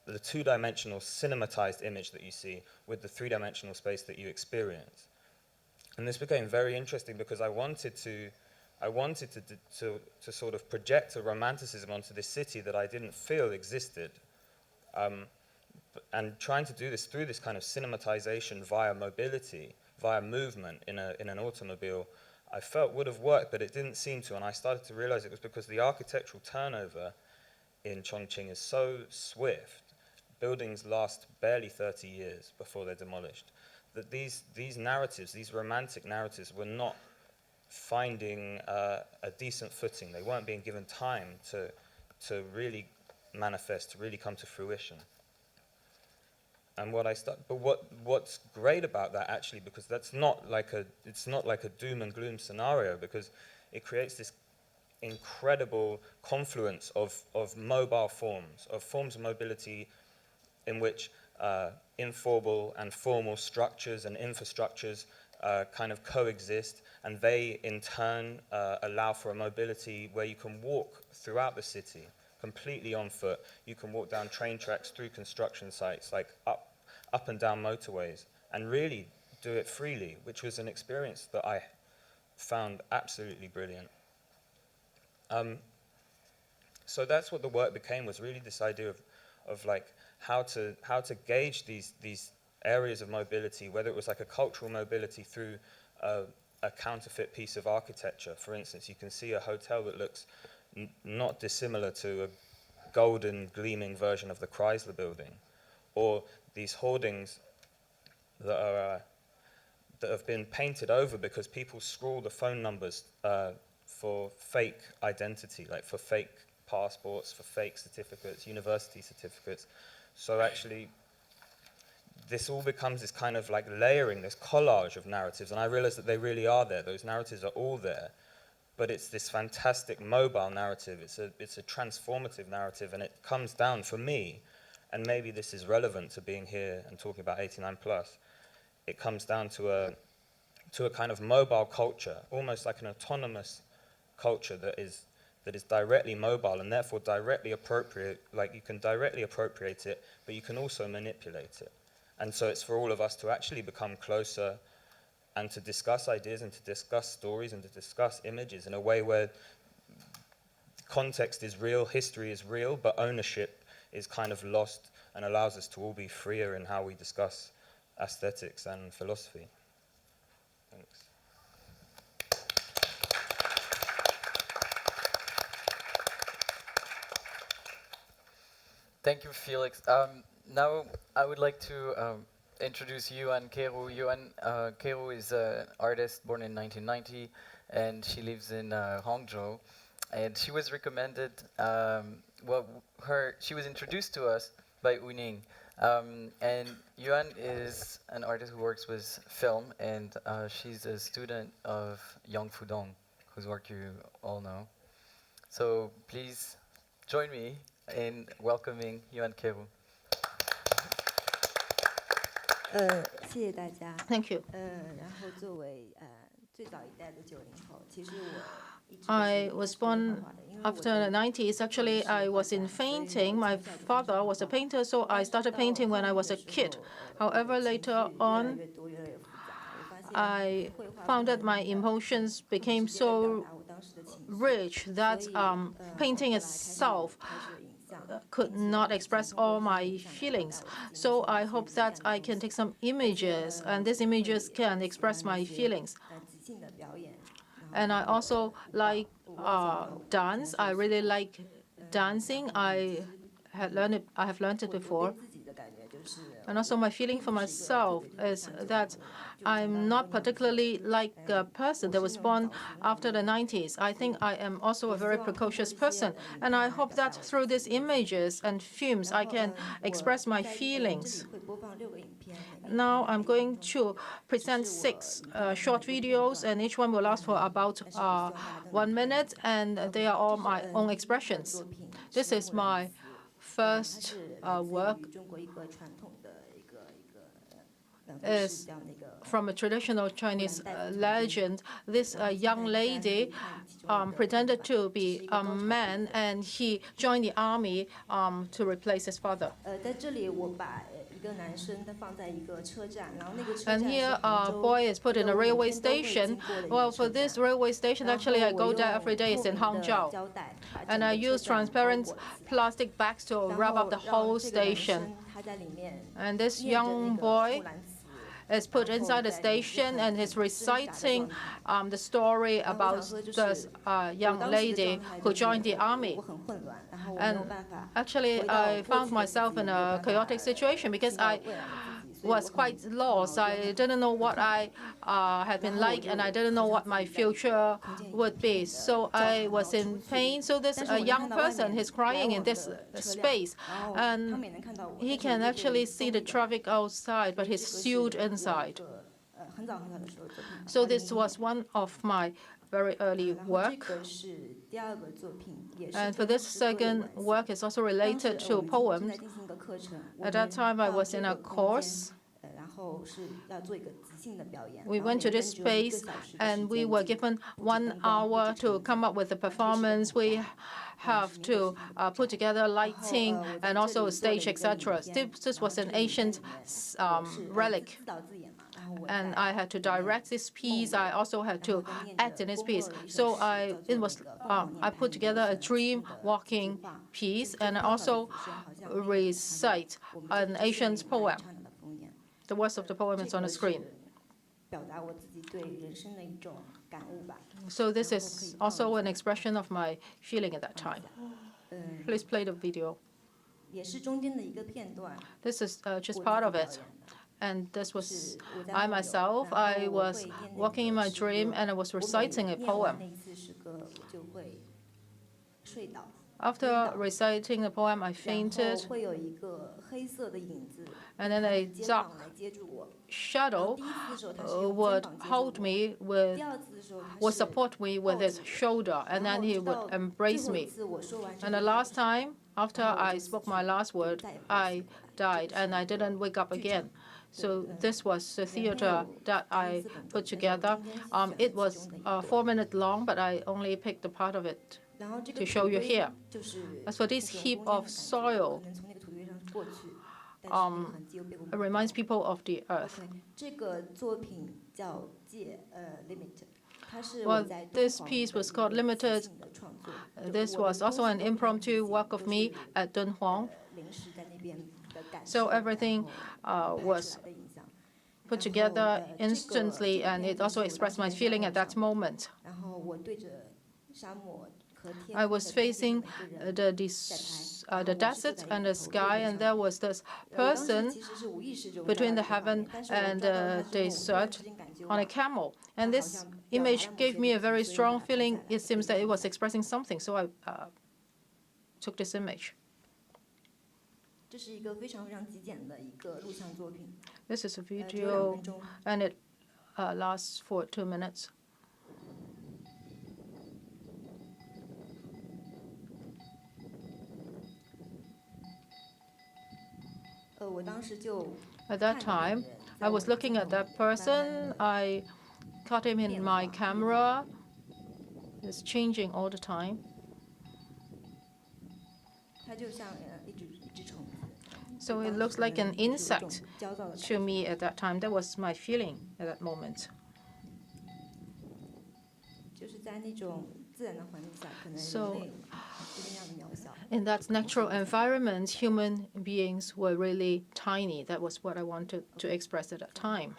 the two-dimensional cinematized image that you see with the three-dimensional space that you experience. And this became very interesting because I wanted to sort of project a romanticism onto this city that I didn't feel existed. And trying to do this through this kind of cinematization via mobility, via movement in an automobile, I felt would have worked, but it didn't seem to. And I started to realize it was because the architectural turnover in Chongqing is so swift. Buildings last barely 30 years before they're demolished. That these narratives, these romantic narratives, were not finding a decent footing. They weren't being given time to really manifest, to really come to fruition. And what's great about that, actually, because it's not like a doom and gloom scenario, because it creates this incredible confluence of mobile forms, of forms of mobility in which informal and formal structures and infrastructures kind of coexist, and they in turn allow for a mobility where you can walk throughout the city completely on foot. You can walk down train tracks, through construction sites, like up and down motorways, and really do it freely, which was an experience that I found absolutely brilliant. So that's what the work became, was really this idea of like how to gauge these areas of mobility, whether it was like a cultural mobility through a counterfeit piece of architecture. For instance, you can see a hotel that looks not dissimilar to a golden gleaming version of the Chrysler building, or these hoardings that have been painted over because people scrawl the phone numbers for fake identity, like for fake passports, for fake certificates, university certificates. So actually, this all becomes this kind of like layering, this collage of narratives, and I realized that they really are there. Those narratives are all there, but it's this fantastic mobile narrative. It's a transformative narrative, and it comes down, for me, and maybe this is relevant to being here and talking about 89+, it comes down to a kind of mobile culture, almost like an autonomous culture that is directly mobile and therefore directly appropriate, like you can directly appropriate it, but you can also manipulate it. And so it's for all of us to actually become closer and to discuss ideas and to discuss stories and to discuss images in a way where context is real, history is real, but ownership is kind of lost, and allows us to all be freer in how we discuss aesthetics and philosophy. Thanks. Thank you, Felix. Now I would like to introduce Yuan Keru. Yuan Keru is an artist born in 1990, and she lives in Hangzhou. And she was recommended, she was introduced to us by Ning. And Yuan is an artist who works with film, and she's a student of Yang Fudong, whose work you all know. So please join me in welcoming Yuan Keru. Thank you. I was born after the 90s. Actually, I was in painting. My father was a painter, so I started painting when I was a kid. However, later on, I found that my emotions became so rich that painting itself could not express all my feelings. So I hope that I can take some images, and these images can express my feelings. And I also like dance. I really like dancing. I have learned it before. And also my feeling for myself is that I'm not particularly like a person that was born after the 90s. I think I am also a very precocious person. And I hope that through these images and films, I can express my feelings. Now I'm going to present 6 short videos, and each one will last for about 1 minute, and they are all my own expressions. This is my first work. is from a traditional Chinese legend. This young lady pretended to be a man, and he joined the army to replace his father. And here a boy is put in a railway station. Well, for this railway station, actually I go there every day. It's in Hangzhou. And I use transparent plastic bags to wrap up the whole station. And this young boy is put inside the station and is reciting the story about this young lady who joined the army. And actually, I found myself in a chaotic situation because I was quite lost. I didn't know what I had been like, and I didn't know what my future would be. So I was in pain. So this young person is crying in this space, and he can actually see the traffic outside, but he's sealed inside. So this was one of my very early work. And for this second work, it's also related to poems. At that time, I was in a course. We went to this space, and we were given 1 hour to come up with a performance. We have to put together lighting and also a stage, etc. This was an ancient relic. And I had to direct this piece. I also had to act in this piece. So I put together a dream walking piece, and I also recite an ancient poem. The words of the poem is on the screen. So this is also an expression of my feeling at that time. Please play the video. This is just part of it. And this was I myself. I was walking in my dream, and I was reciting a poem. After reciting the poem, I fainted, and then a dark shadow would support me with his shoulder, and then he would embrace me. And the last time, after I spoke my last word, I died, and I didn't wake up again. So this was the theater that I put together. It was 4 minutes long, but I only picked a part of it to show you here. As for this heap of soil, it reminds people of the earth. Well, this piece was called Limited. This was also an impromptu work of me at Dunhuang. So everything was put together instantly, and it also expressed my feeling at that moment. I was facing the desert and the sky, and there was this person between the heaven and the desert on a camel. And this image gave me a very strong feeling. It seems that it was expressing something, so I took this image. This is a video, and it lasts for 2 minutes. At that time, I was looking at that person. I caught him in my camera. It's changing all the time. So it looks like an insect to me at that time. That was my feeling at that moment. So in that natural environment, human beings were really tiny. That was what I wanted to express at that time.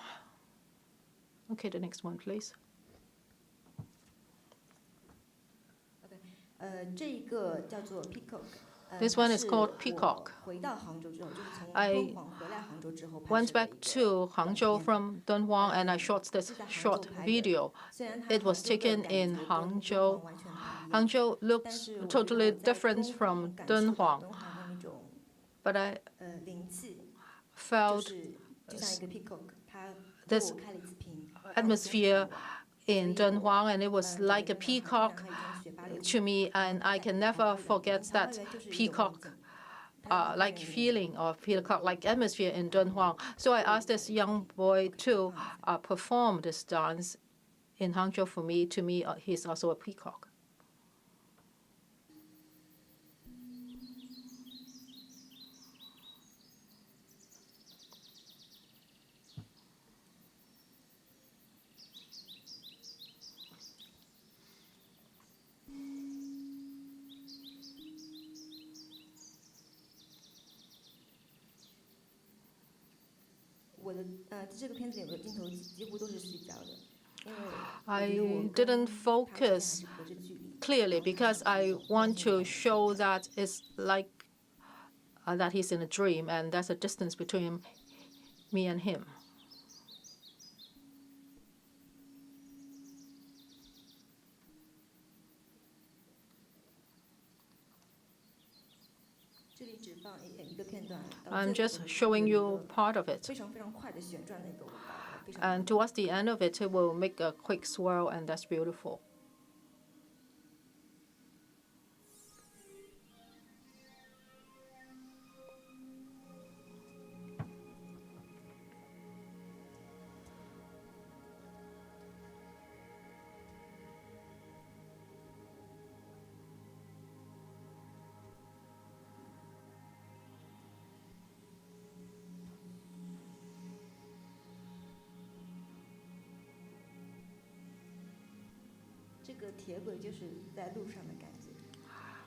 Okay, the next one, please. This one is called Peacock. I went back to Hangzhou from Dunhuang, and I shot this short video. It was taken in Hangzhou. Hangzhou looks totally different from Dunhuang, but I felt this atmosphere in Dunhuang, and it was like a peacock to me, and I can never forget that peacock like feeling or feel like atmosphere in Dunhuang. So I asked this young boy to perform this dance in Hangzhou for me. To me, he's also a peacock. I didn't focus clearly because I want to show that it's like that he's in a dream and there's a distance between me and him. I'm just showing you part of it. And towards the end of it, it will make a quick swirl, and that's beautiful.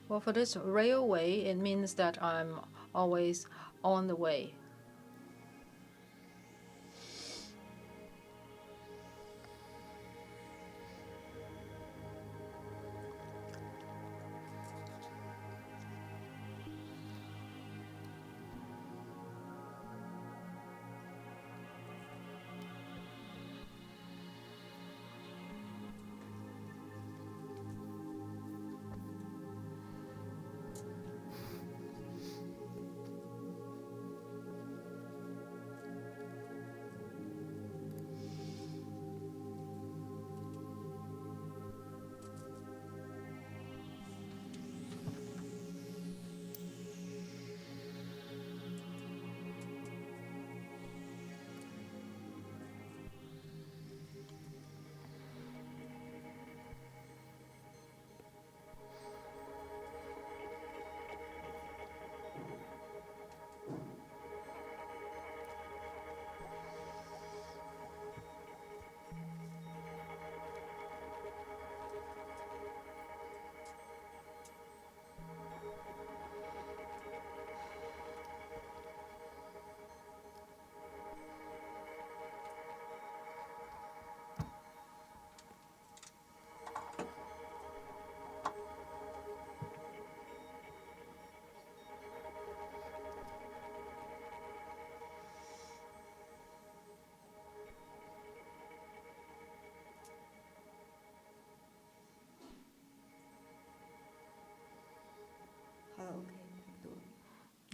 Well, for this railway, it means that I'm always on the way.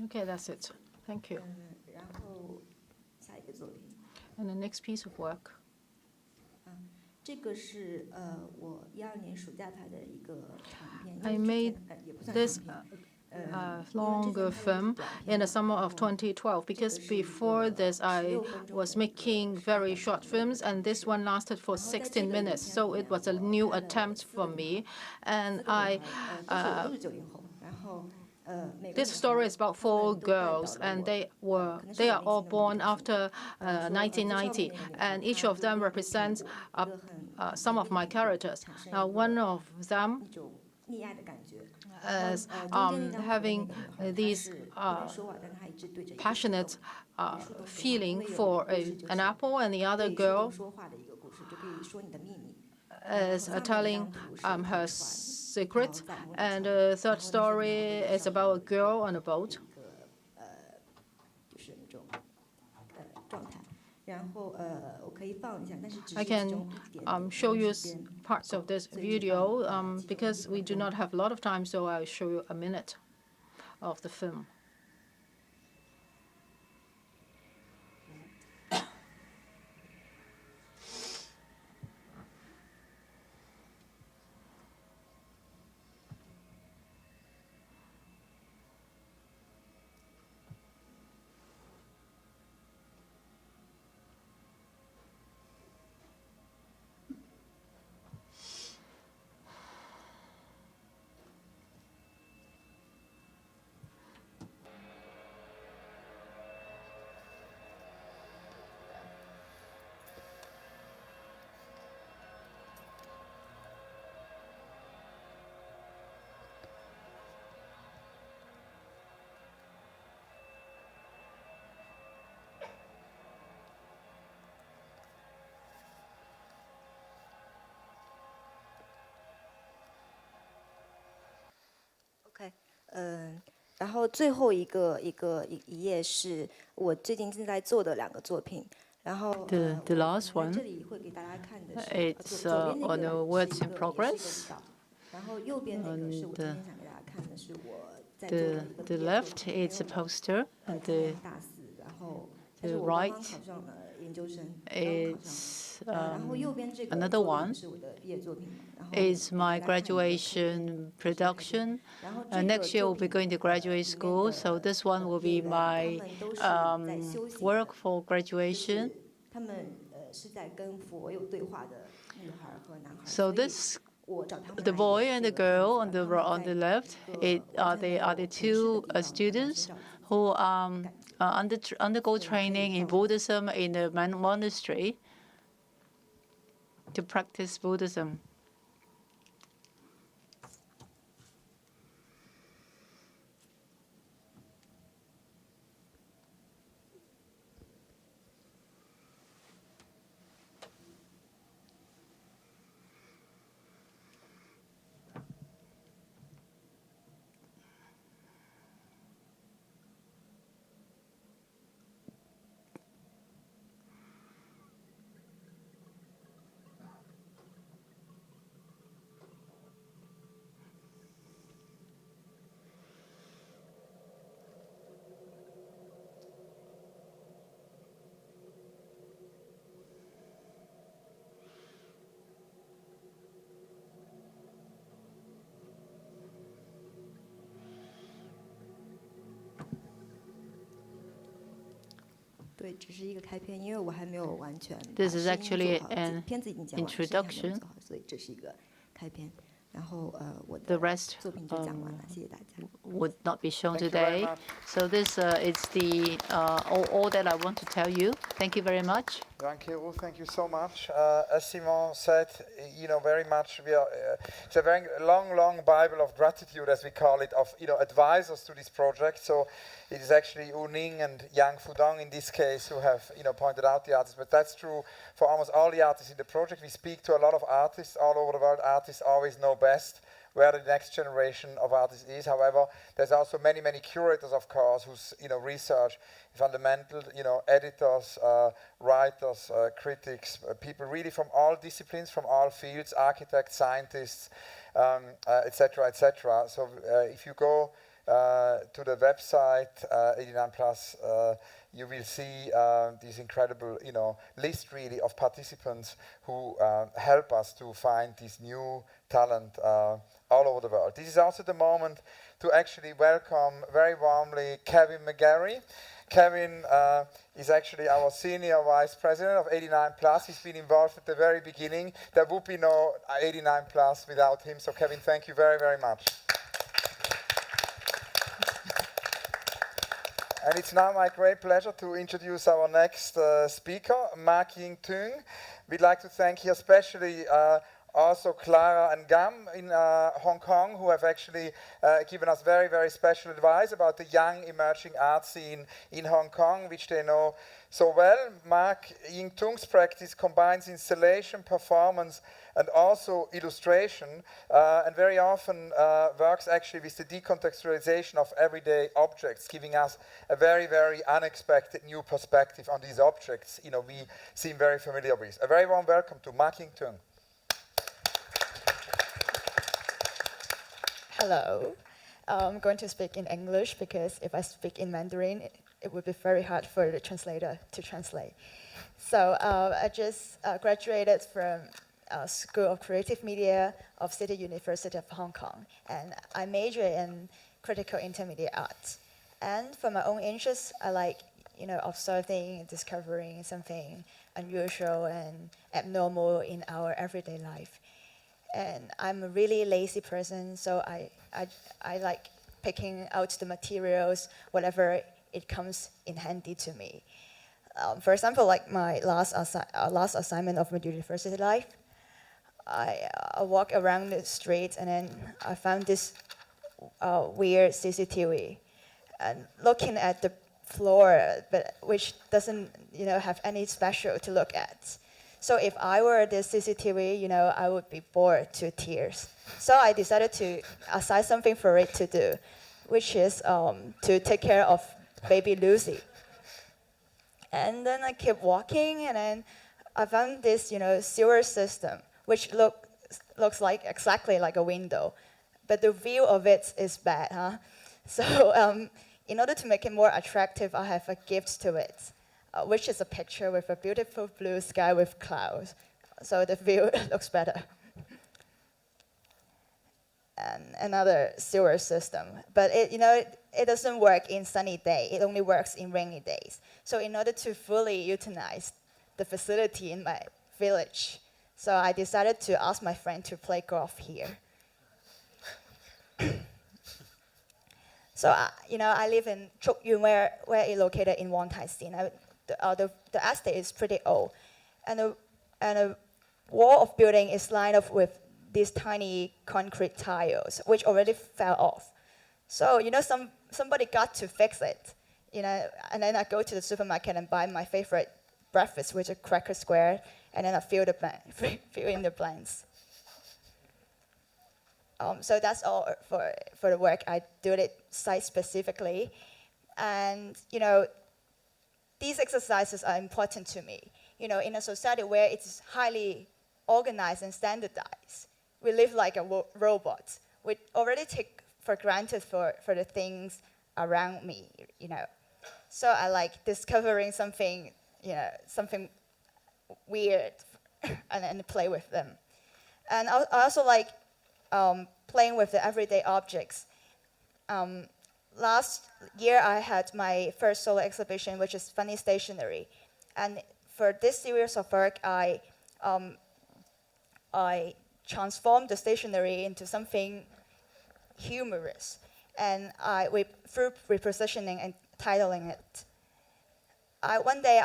Okay, that's it. Thank you. And the next piece of work. I made this longer film in the summer of 2012 because before this I was making very short films, and this one lasted for 16 minutes. So it was a new attempt for me, and this story is about 4 girls, and they are all born after 1990, and each of them represents some of my characters. Now, one of them is having these passionate feeling for an apple, and the other girl is telling her secret. And the third story is about a girl on a boat. I can show you parts of this video because we do not have a lot of time, so I'll show you a minute of the film. 然后最后一页是我最近正在做的2个作品。然后 The last one, 这里会给大家看的是 it's 左边那 on 个 the 是 works 一 in 个也是一个 progress. 舞蹈，然后右边那个是我今天想给大家看的是我在做的一个 The 毕业作 left 品，因为 is a 我 poster, 们 and 今年 the 大4，然后但是我刚刚考上了研究生，刚考上。然后右边这个 another 作 one 品是我的毕业作品嘛，然后 is 给 my 大家看一个开篇 graduation production. 然后这个 Next year 作 will be 品 going to graduate 里 school, 面 so 的 this one will be 演员 my 他们都是在修行的 work for 就 graduation. 是他们是在跟佛有对话的女孩和男孩， So 所以 this 我找他们 the 来 boy 演 and 这 the 个片 girl 子， on the 然后他们 on the 在 left 一个完全 they 没 are 有 the 城市 two 的地方，他们来寻 students 找自己。 who undergo training in Buddhism in a monastery to practice Buddhism. This is actually an introduction. The rest would not be shown today. So this is the all that I want to tell you. Thank you very much. Keru, thank you so much. As Simon said, very much it's a very long Bible of gratitude, as we call it, of advisors to this project. So it is actually Ning and Yang Fudong in this case who have pointed out the artists, but that's true for almost all the artists in the project. We speak to a lot of artists all over the world. Artists always know best where the next generation of artists is. However, there's also many curators, of course, whose research fundamental, editors, writers, critics, people really from all disciplines, from all fields, architects, scientists, etc., etc. So if you go to the website 89+, you will see this incredible, list really of participants who help us to find this new talent all over the world. This is also the moment to actually welcome very warmly Kevin McGarry. Kevin is actually our senior vice president of 89+. He's been involved at the very beginning. There would be no 89+ without him. So Kevin, thank you very much. And it's now my great pleasure to introduce our next speaker, Tung. We'd like to thank here especially also Clara and Gam in Hong Kong, who have actually given us very special advice about the young emerging art scene in Hong Kong, which they know so well. Ying Tung's practice combines installation, performance, and also illustration, and very often works actually with the decontextualization of everyday objects, giving us a very unexpected new perspective on these objects we seem very familiar with. A very warm welcome to Ying Tung. Hello. I'm going to speak in English because if I speak in Mandarin, it would be very hard for the translator to translate. So I just graduated from School of Creative Media of City University of Hong Kong, and I major in critical intermediate art. And for my own interests, I like observing and discovering something unusual and abnormal in our everyday life. And I'm a really lazy person, so I like picking out the materials, whatever it comes in handy to me. For example, like my last assignment of my university life, I walk around the street and then I found this weird CCTV, and looking at the floor, but which doesn't have any special to look at. So if I were the CCTV, I would be bored to tears. So I decided to assign something for it to do, which is to take care of baby Lucy. And then I kept walking, and then I found this, sewer system, which looks like exactly like a window, but the view of it is bad, huh? So in order to make it more attractive, I have a gift to it, which is a picture with a beautiful blue sky with clouds. So the view looks better. And another sewer system, but it doesn't work in sunny day. It only works in rainy days. So in order to fully utilize the facility in my village, so I decided to ask my friend to play golf here. So I live in Yuan, where it's located in Wangtai. The estate is pretty old, and the wall of building is lined up with these tiny concrete tiles, which already fell off. So somebody got to fix it, And then I go to the supermarket and buy my favorite breakfast, which is cracker square, and then I fill in the blanks. So that's all for the work. I do it site specifically, and these exercises are important to me. In a society where it's highly organized and standardized, we live like a robot. We already take for granted for the things around me, So I like discovering something, something weird, and play with them. And I also like playing with the everyday objects. Last year, I had my first solo exhibition, which is funny stationery. And for this series of work, I transformed the stationery into something humorous. And through repositioning and titling it. One day,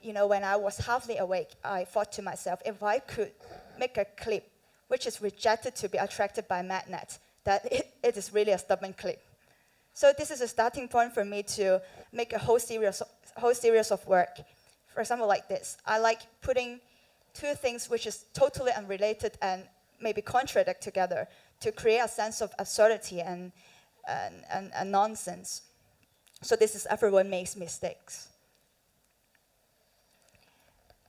when I was halfway awake, I thought to myself, if I could make a clip which is rejected to be attracted by magnet, that it is really a stubborn clip. So this is a starting point for me to make a whole series of work. For example, like this. I like putting two things which is totally unrelated and maybe contradict together to create a sense of absurdity and nonsense. So this is everyone makes mistakes.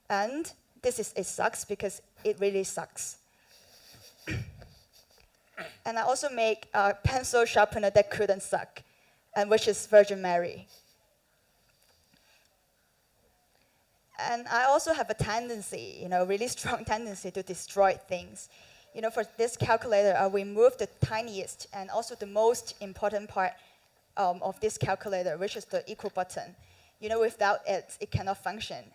And it sucks because it really sucks. And I also make a pencil sharpener that couldn't suck, and which is Virgin Mary. And I also have a tendency, really strong tendency to destroy things. For this calculator, I remove the tiniest and also the most important part of this calculator, which is the equal button. Without it, it cannot function.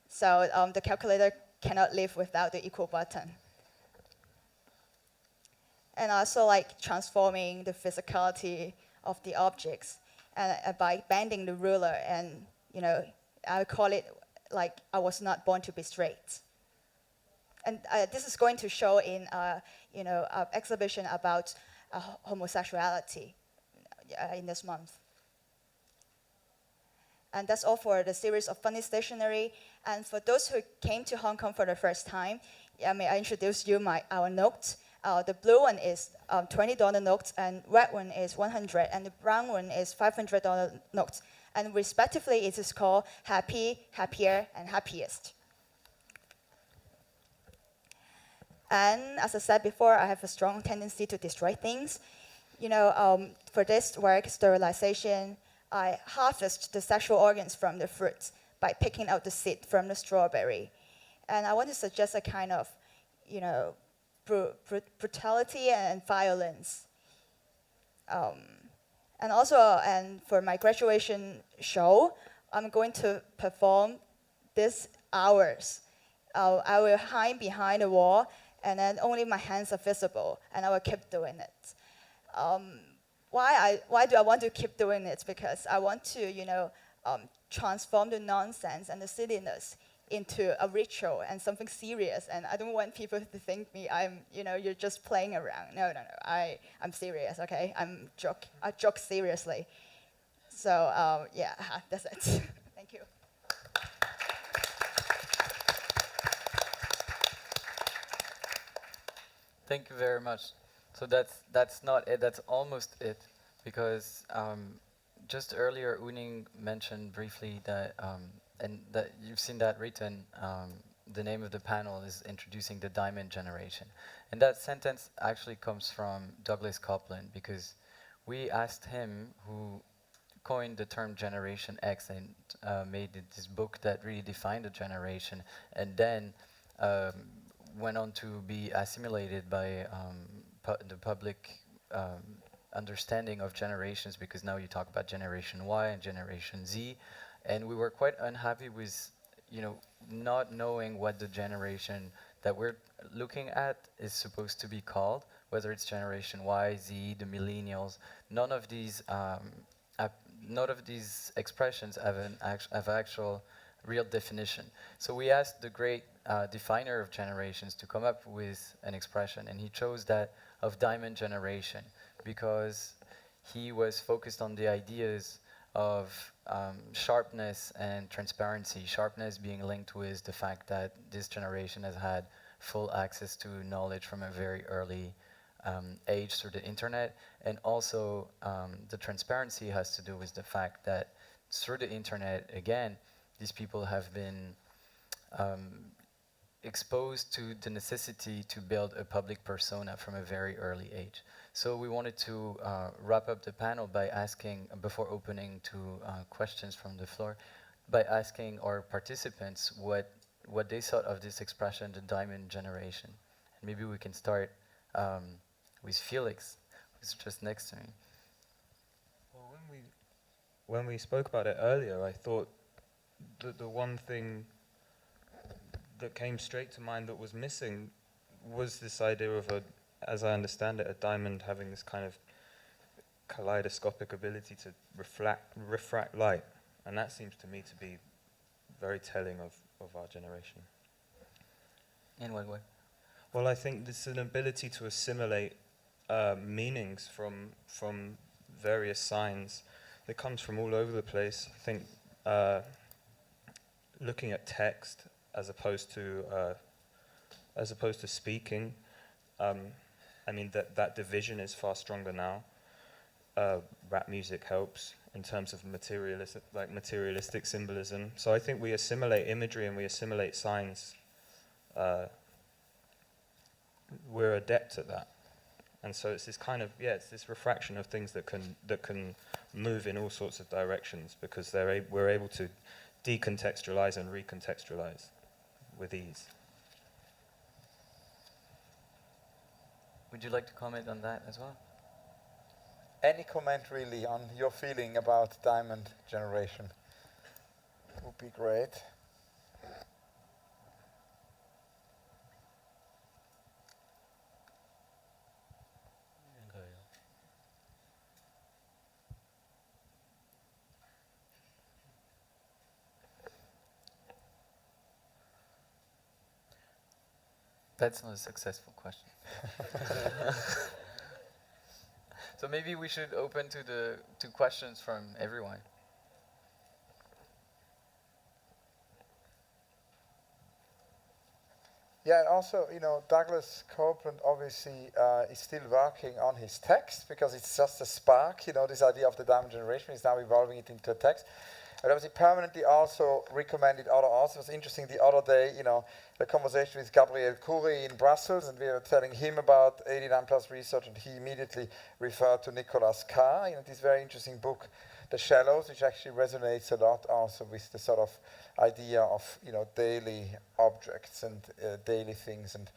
So the calculator cannot live without the equal button. And I also like transforming the physicality of the objects by bending the ruler. And I call it like I was not born to be straight. And this is going to show in an exhibition about homosexuality in this month. And that's all for the series of funny stationery. And for those who came to Hong Kong for the first time, may I introduce you our notes. The blue one is $20 notes, and red one is $100, and the brown one is $500 notes. And respectively, it is called Happy, Happier, and Happiest. And as I said before, I have a strong tendency to destroy things. For this work, sterilization, I harvest the sexual organs from the fruit by picking out the seed from the strawberry. And I want to suggest a kind of, brutality and violence. And also, for my graduation show, I'm going to perform this hours. I will hide behind a wall, and then only my hands are visible, and I will keep doing it. Why do I want to keep doing it? Because I want to, transform the nonsense and the silliness into a ritual and something serious. And I don't want people to think me you're just playing around. No. I'm serious. Okay, I joke seriously. So yeah, that's it. Thank you. Thank you very much. So that's not it. That's almost it. because just earlier Ning mentioned briefly that, and that you've seen that written, the name of the panel is Introducing the Diamond Generation. And that sentence actually comes from Douglas Copeland, because we asked him, who coined the term Generation X and made this book that really defined the generation, and then went on to be assimilated by the public understanding of generations, because now you talk about Generation Y and Generation Z, and we were quite unhappy with, not knowing what the generation that we're looking at is supposed to be called, whether it's Generation Y, Z, the millennials. None of these expressions have actual real definition. So we asked the great definer of generations to come up with an expression, and he chose that of diamond generation, because he was focused on the ideas of sharpness and transparency, sharpness being linked with the fact that this generation has had full access to knowledge from a very early age through the internet, and also the transparency has to do with the fact that through the internet, again, these people have been exposed to the necessity to build a public persona from a very early age. So we wanted to wrap up the panel by asking, before opening to questions from the floor, by asking our participants what they thought of this expression, the diamond generation. And maybe we can start with Felix, who's just next to me. Well, when we spoke about it earlier, I thought that the one thing that came straight to mind that was missing was this idea of as I understand it, a diamond having this kind of kaleidoscopic ability to refract light. And that seems to me to be very telling of our generation. In what way? Well, I think this is an ability to assimilate meanings from various signs that comes from all over the place. I think looking at text as opposed to speaking, I mean that division is far stronger now. Rap music helps in terms of materialistic symbolism. So I think we assimilate imagery and we assimilate signs. We're adept at that, and so it's this kind of it's this refraction of things that can move in all sorts of directions, because we're able to decontextualize and recontextualize with ease. Would you like to comment on that as well? Any comment really on your feeling about diamond generation would be great. That's not a successful question. So maybe we should open to questions from everyone. Yeah, and also, Douglas Copeland obviously is still working on his text, because it's just a spark, this idea of the diamond generation is now evolving it into a text. But obviously permanently also recommended other authors. It was interesting the other day, the conversation with Gabriel Curie in Brussels, and we were telling him about 89 plus research, and he immediately referred to Nicholas Carr, this very interesting book, The Shallows, which actually resonates a lot also with the sort of idea of, daily objects and daily things, and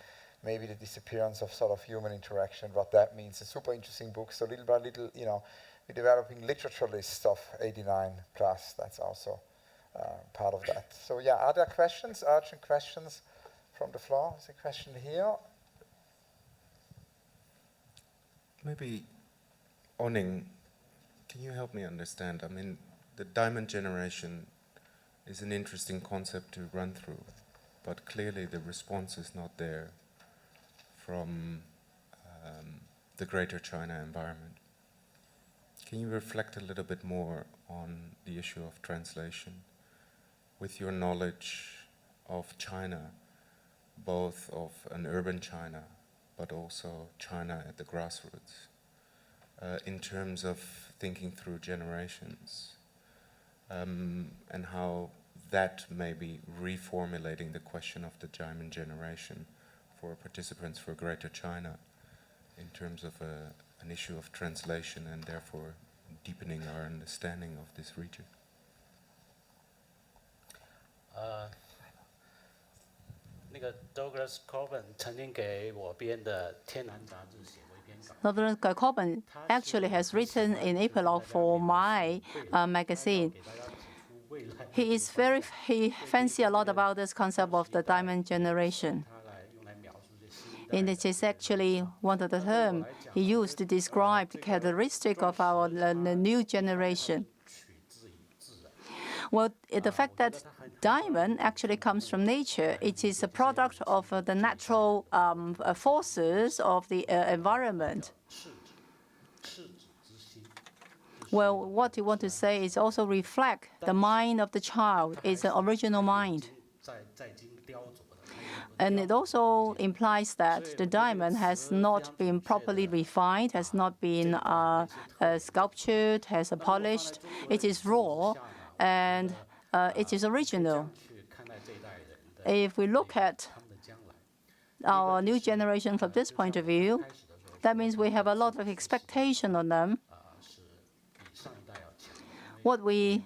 maybe the disappearance of sort of human interaction, what that means. A super interesting book. So little by little, we're developing literature lists of 89 plus. That's also part of that. So yeah, are there questions, urgent questions from the floor? There's a question here. Maybe, Ning, can you help me understand? I mean, the diamond generation is an interesting concept to run through, but clearly the response is not there from the Greater China environment. Can you reflect a little bit more on the issue of translation with your knowledge of China, both of an urban China, but also China at the grassroots? in terms of thinking through generations, and how that may be reformulating the question of the diamond generation for participants for Greater China in terms of an issue of translation and therefore deepening our understanding of this region. Douglas Coburn 曾经给我编的《天南》杂志写过一篇稿。Douglas Coburn actually has written an epilogue for my magazine. He fancy a lot about this concept of the diamond generation. And it is actually one of the terms he used to describe the characteristic of our the new generation. Well, the fact that diamond actually comes from nature, it is a product of the natural forces of the environment. Well, what you want to say is also reflect the mind of the child, its original mind. And it also implies that the diamond has not been properly refined, has not been sculptured, has polished. It is raw, and it is original. If we look at our new generation from this point of view, that means we have a lot of expectation on them. What we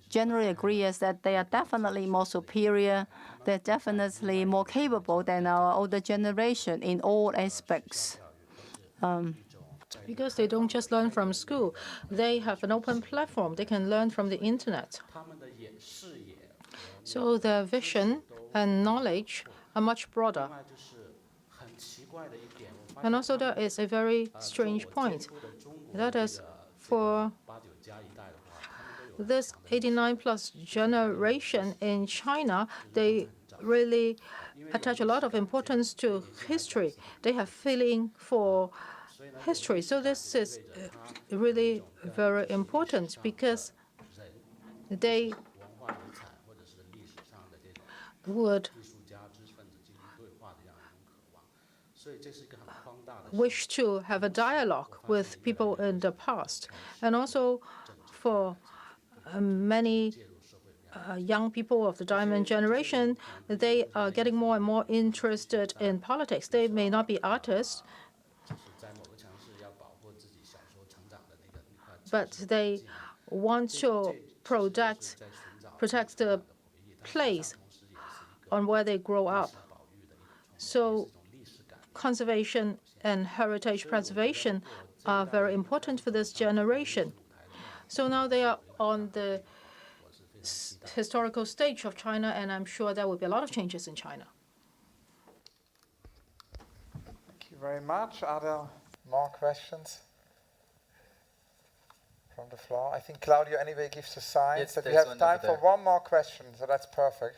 generally agree is that they are definitely more superior, they're definitely more capable than our older generation in all aspects. Because they don't just learn from school, they have an open platform. They can learn from the internet. So their vision and knowledge are much broader. And also there is a very strange point. That is, for this 89+ generation in China, they really attach a lot of importance to history. They have feeling for history. So this is really very important because they would wish to have a dialogue with people in the past. And also for many young people of the diamond generation, they are getting more and more interested in politics. They may not be artists, but they want to protect the place on where they grow up. So conservation and heritage preservation are very important for this generation. So now they are on the historical stage of China, and I'm sure there will be a lot of changes in China. Thank you very much. Are there more questions from the floor? I think Claudio anyway gives a sign that we have time for one more question, so that's perfect.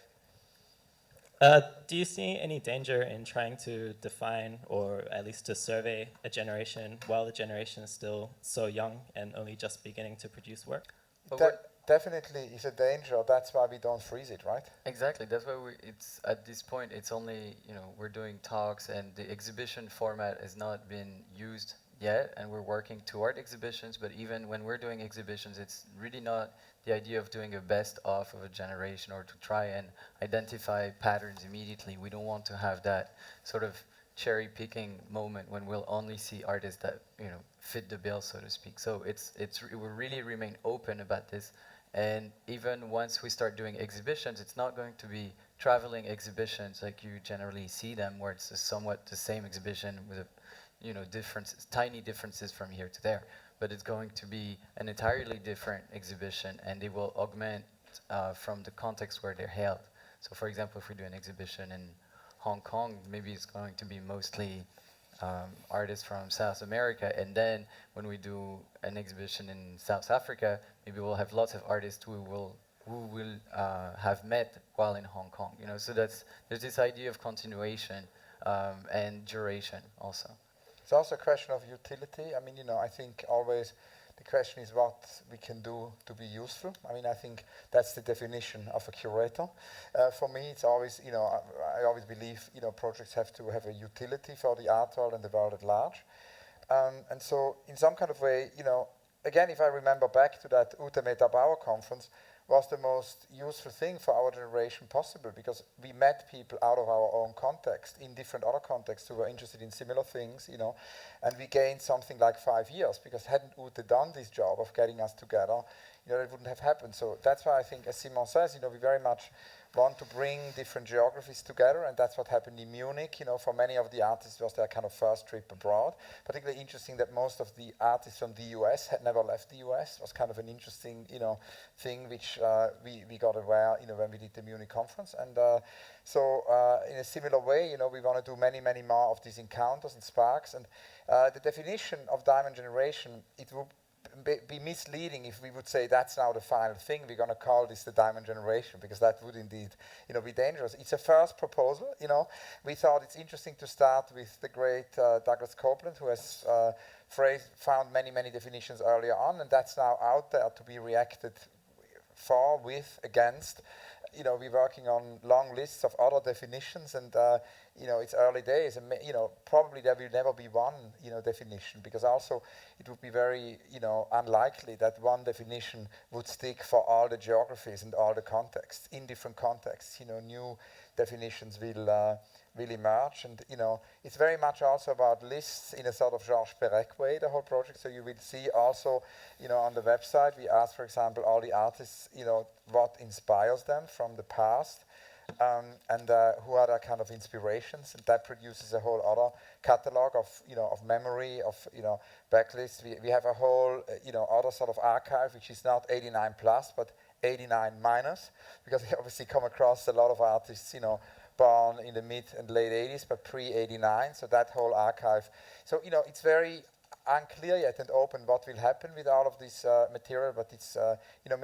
Do you see any danger in trying to define or at least to survey a generation while the generation is still so young and only just beginning to produce work? Definitely is a danger. That's why we don't freeze it, right? Exactly. That's why it's at this point. It's only we're doing talks, and the exhibition format has not been used yet, and we're working toward exhibitions. But even when we're doing exhibitions, it's really not the idea of doing a best of a generation or to try and identify patterns immediately. We don't want to have that sort of cherry picking moment when we'll only see artists that fit the bill, so to speak. So we really remain open about this. And even once we start doing exhibitions, it's not going to be traveling exhibitions like you generally see them, where it's somewhat the same exhibition with tiny differences from here to there. But it's going to be an entirely different exhibition, and they will augment from the context where they're held. So for example, if we do an exhibition in Hong Kong, maybe it's going to be mostly artists from South America, and then when we do an exhibition in South Africa, maybe we'll have lots of artists who will have met while in Hong Kong. So there's this idea of continuation and duration also. It's also a question of utility. I mean, I think always the question is what we can do to be useful. I mean, I think that's the definition of a curator. For me, it's always, I always believe, projects have to have a utility for the art world and the world at large. And so in some kind of way, again, if I remember back to that Ute Metabauer conference, was the most useful thing for our generation possible, because we met people out of our own context, in different other contexts, who were interested in similar things, and we gained something like 5 years, because hadn't Ute done this job of getting us together, it wouldn't have happened. So that's why I think, as Simon says, we very much want to bring different geographies together, and that's what happened in Munich. For many of the artists, it was their kind of first trip abroad. Particularly interesting that most of the artists from the US had never left the US. It was kind of an interesting, thing which we got aware, when we did the Munich conference. And so in a similar way, we want to do many, many more of these encounters and sparks. And the definition of diamond generation, it will be misleading if we would say that's now the final thing. We're going to call this the diamond generation, because that would indeed, be dangerous. It's a first proposal. We thought it's interesting to start with the great Douglas Copeland, who has found many, many definitions earlier on, and that's now out there to be reacted for, with, against. We're working on long lists of other definitions, and it's early days, and probably there will never be one definition, because also it would be very unlikely that one definition would stick for all the geographies and all the contexts. In different contexts, new definitions will emerge, and it's very much also about lists in a sort of Georges Perec way, the whole project. So you will see also on the website we ask, for example, all the artists what inspires them from the past, and who are their kind of inspirations, and that produces a whole other catalog of memory, of backlists. We have a whole other sort of archive, which is not 89 plus but 89 minus, because we obviously come across a lot of artists born in the mid and late 80s but pre-89, so that whole archive. So it's very unclear yet and open what will happen with all of this material, but it's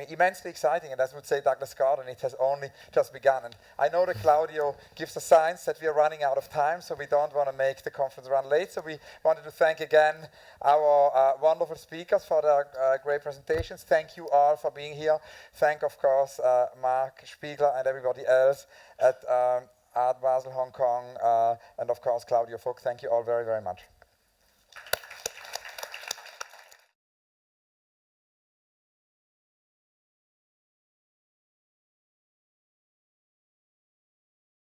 immensely exciting, and as would say Douglas Gordon, it has only just begun. And I know that Claudio gives the signs that we are running out of time, so we don't want to make the conference run late. So we wanted to thank again our wonderful speakers for their great presentations. Thank you all for being here. Thank, of course, Mark Spiegler and everybody else at Art Basel Hong Kong, and of course Claudio Vogt. Thank you all very, very much.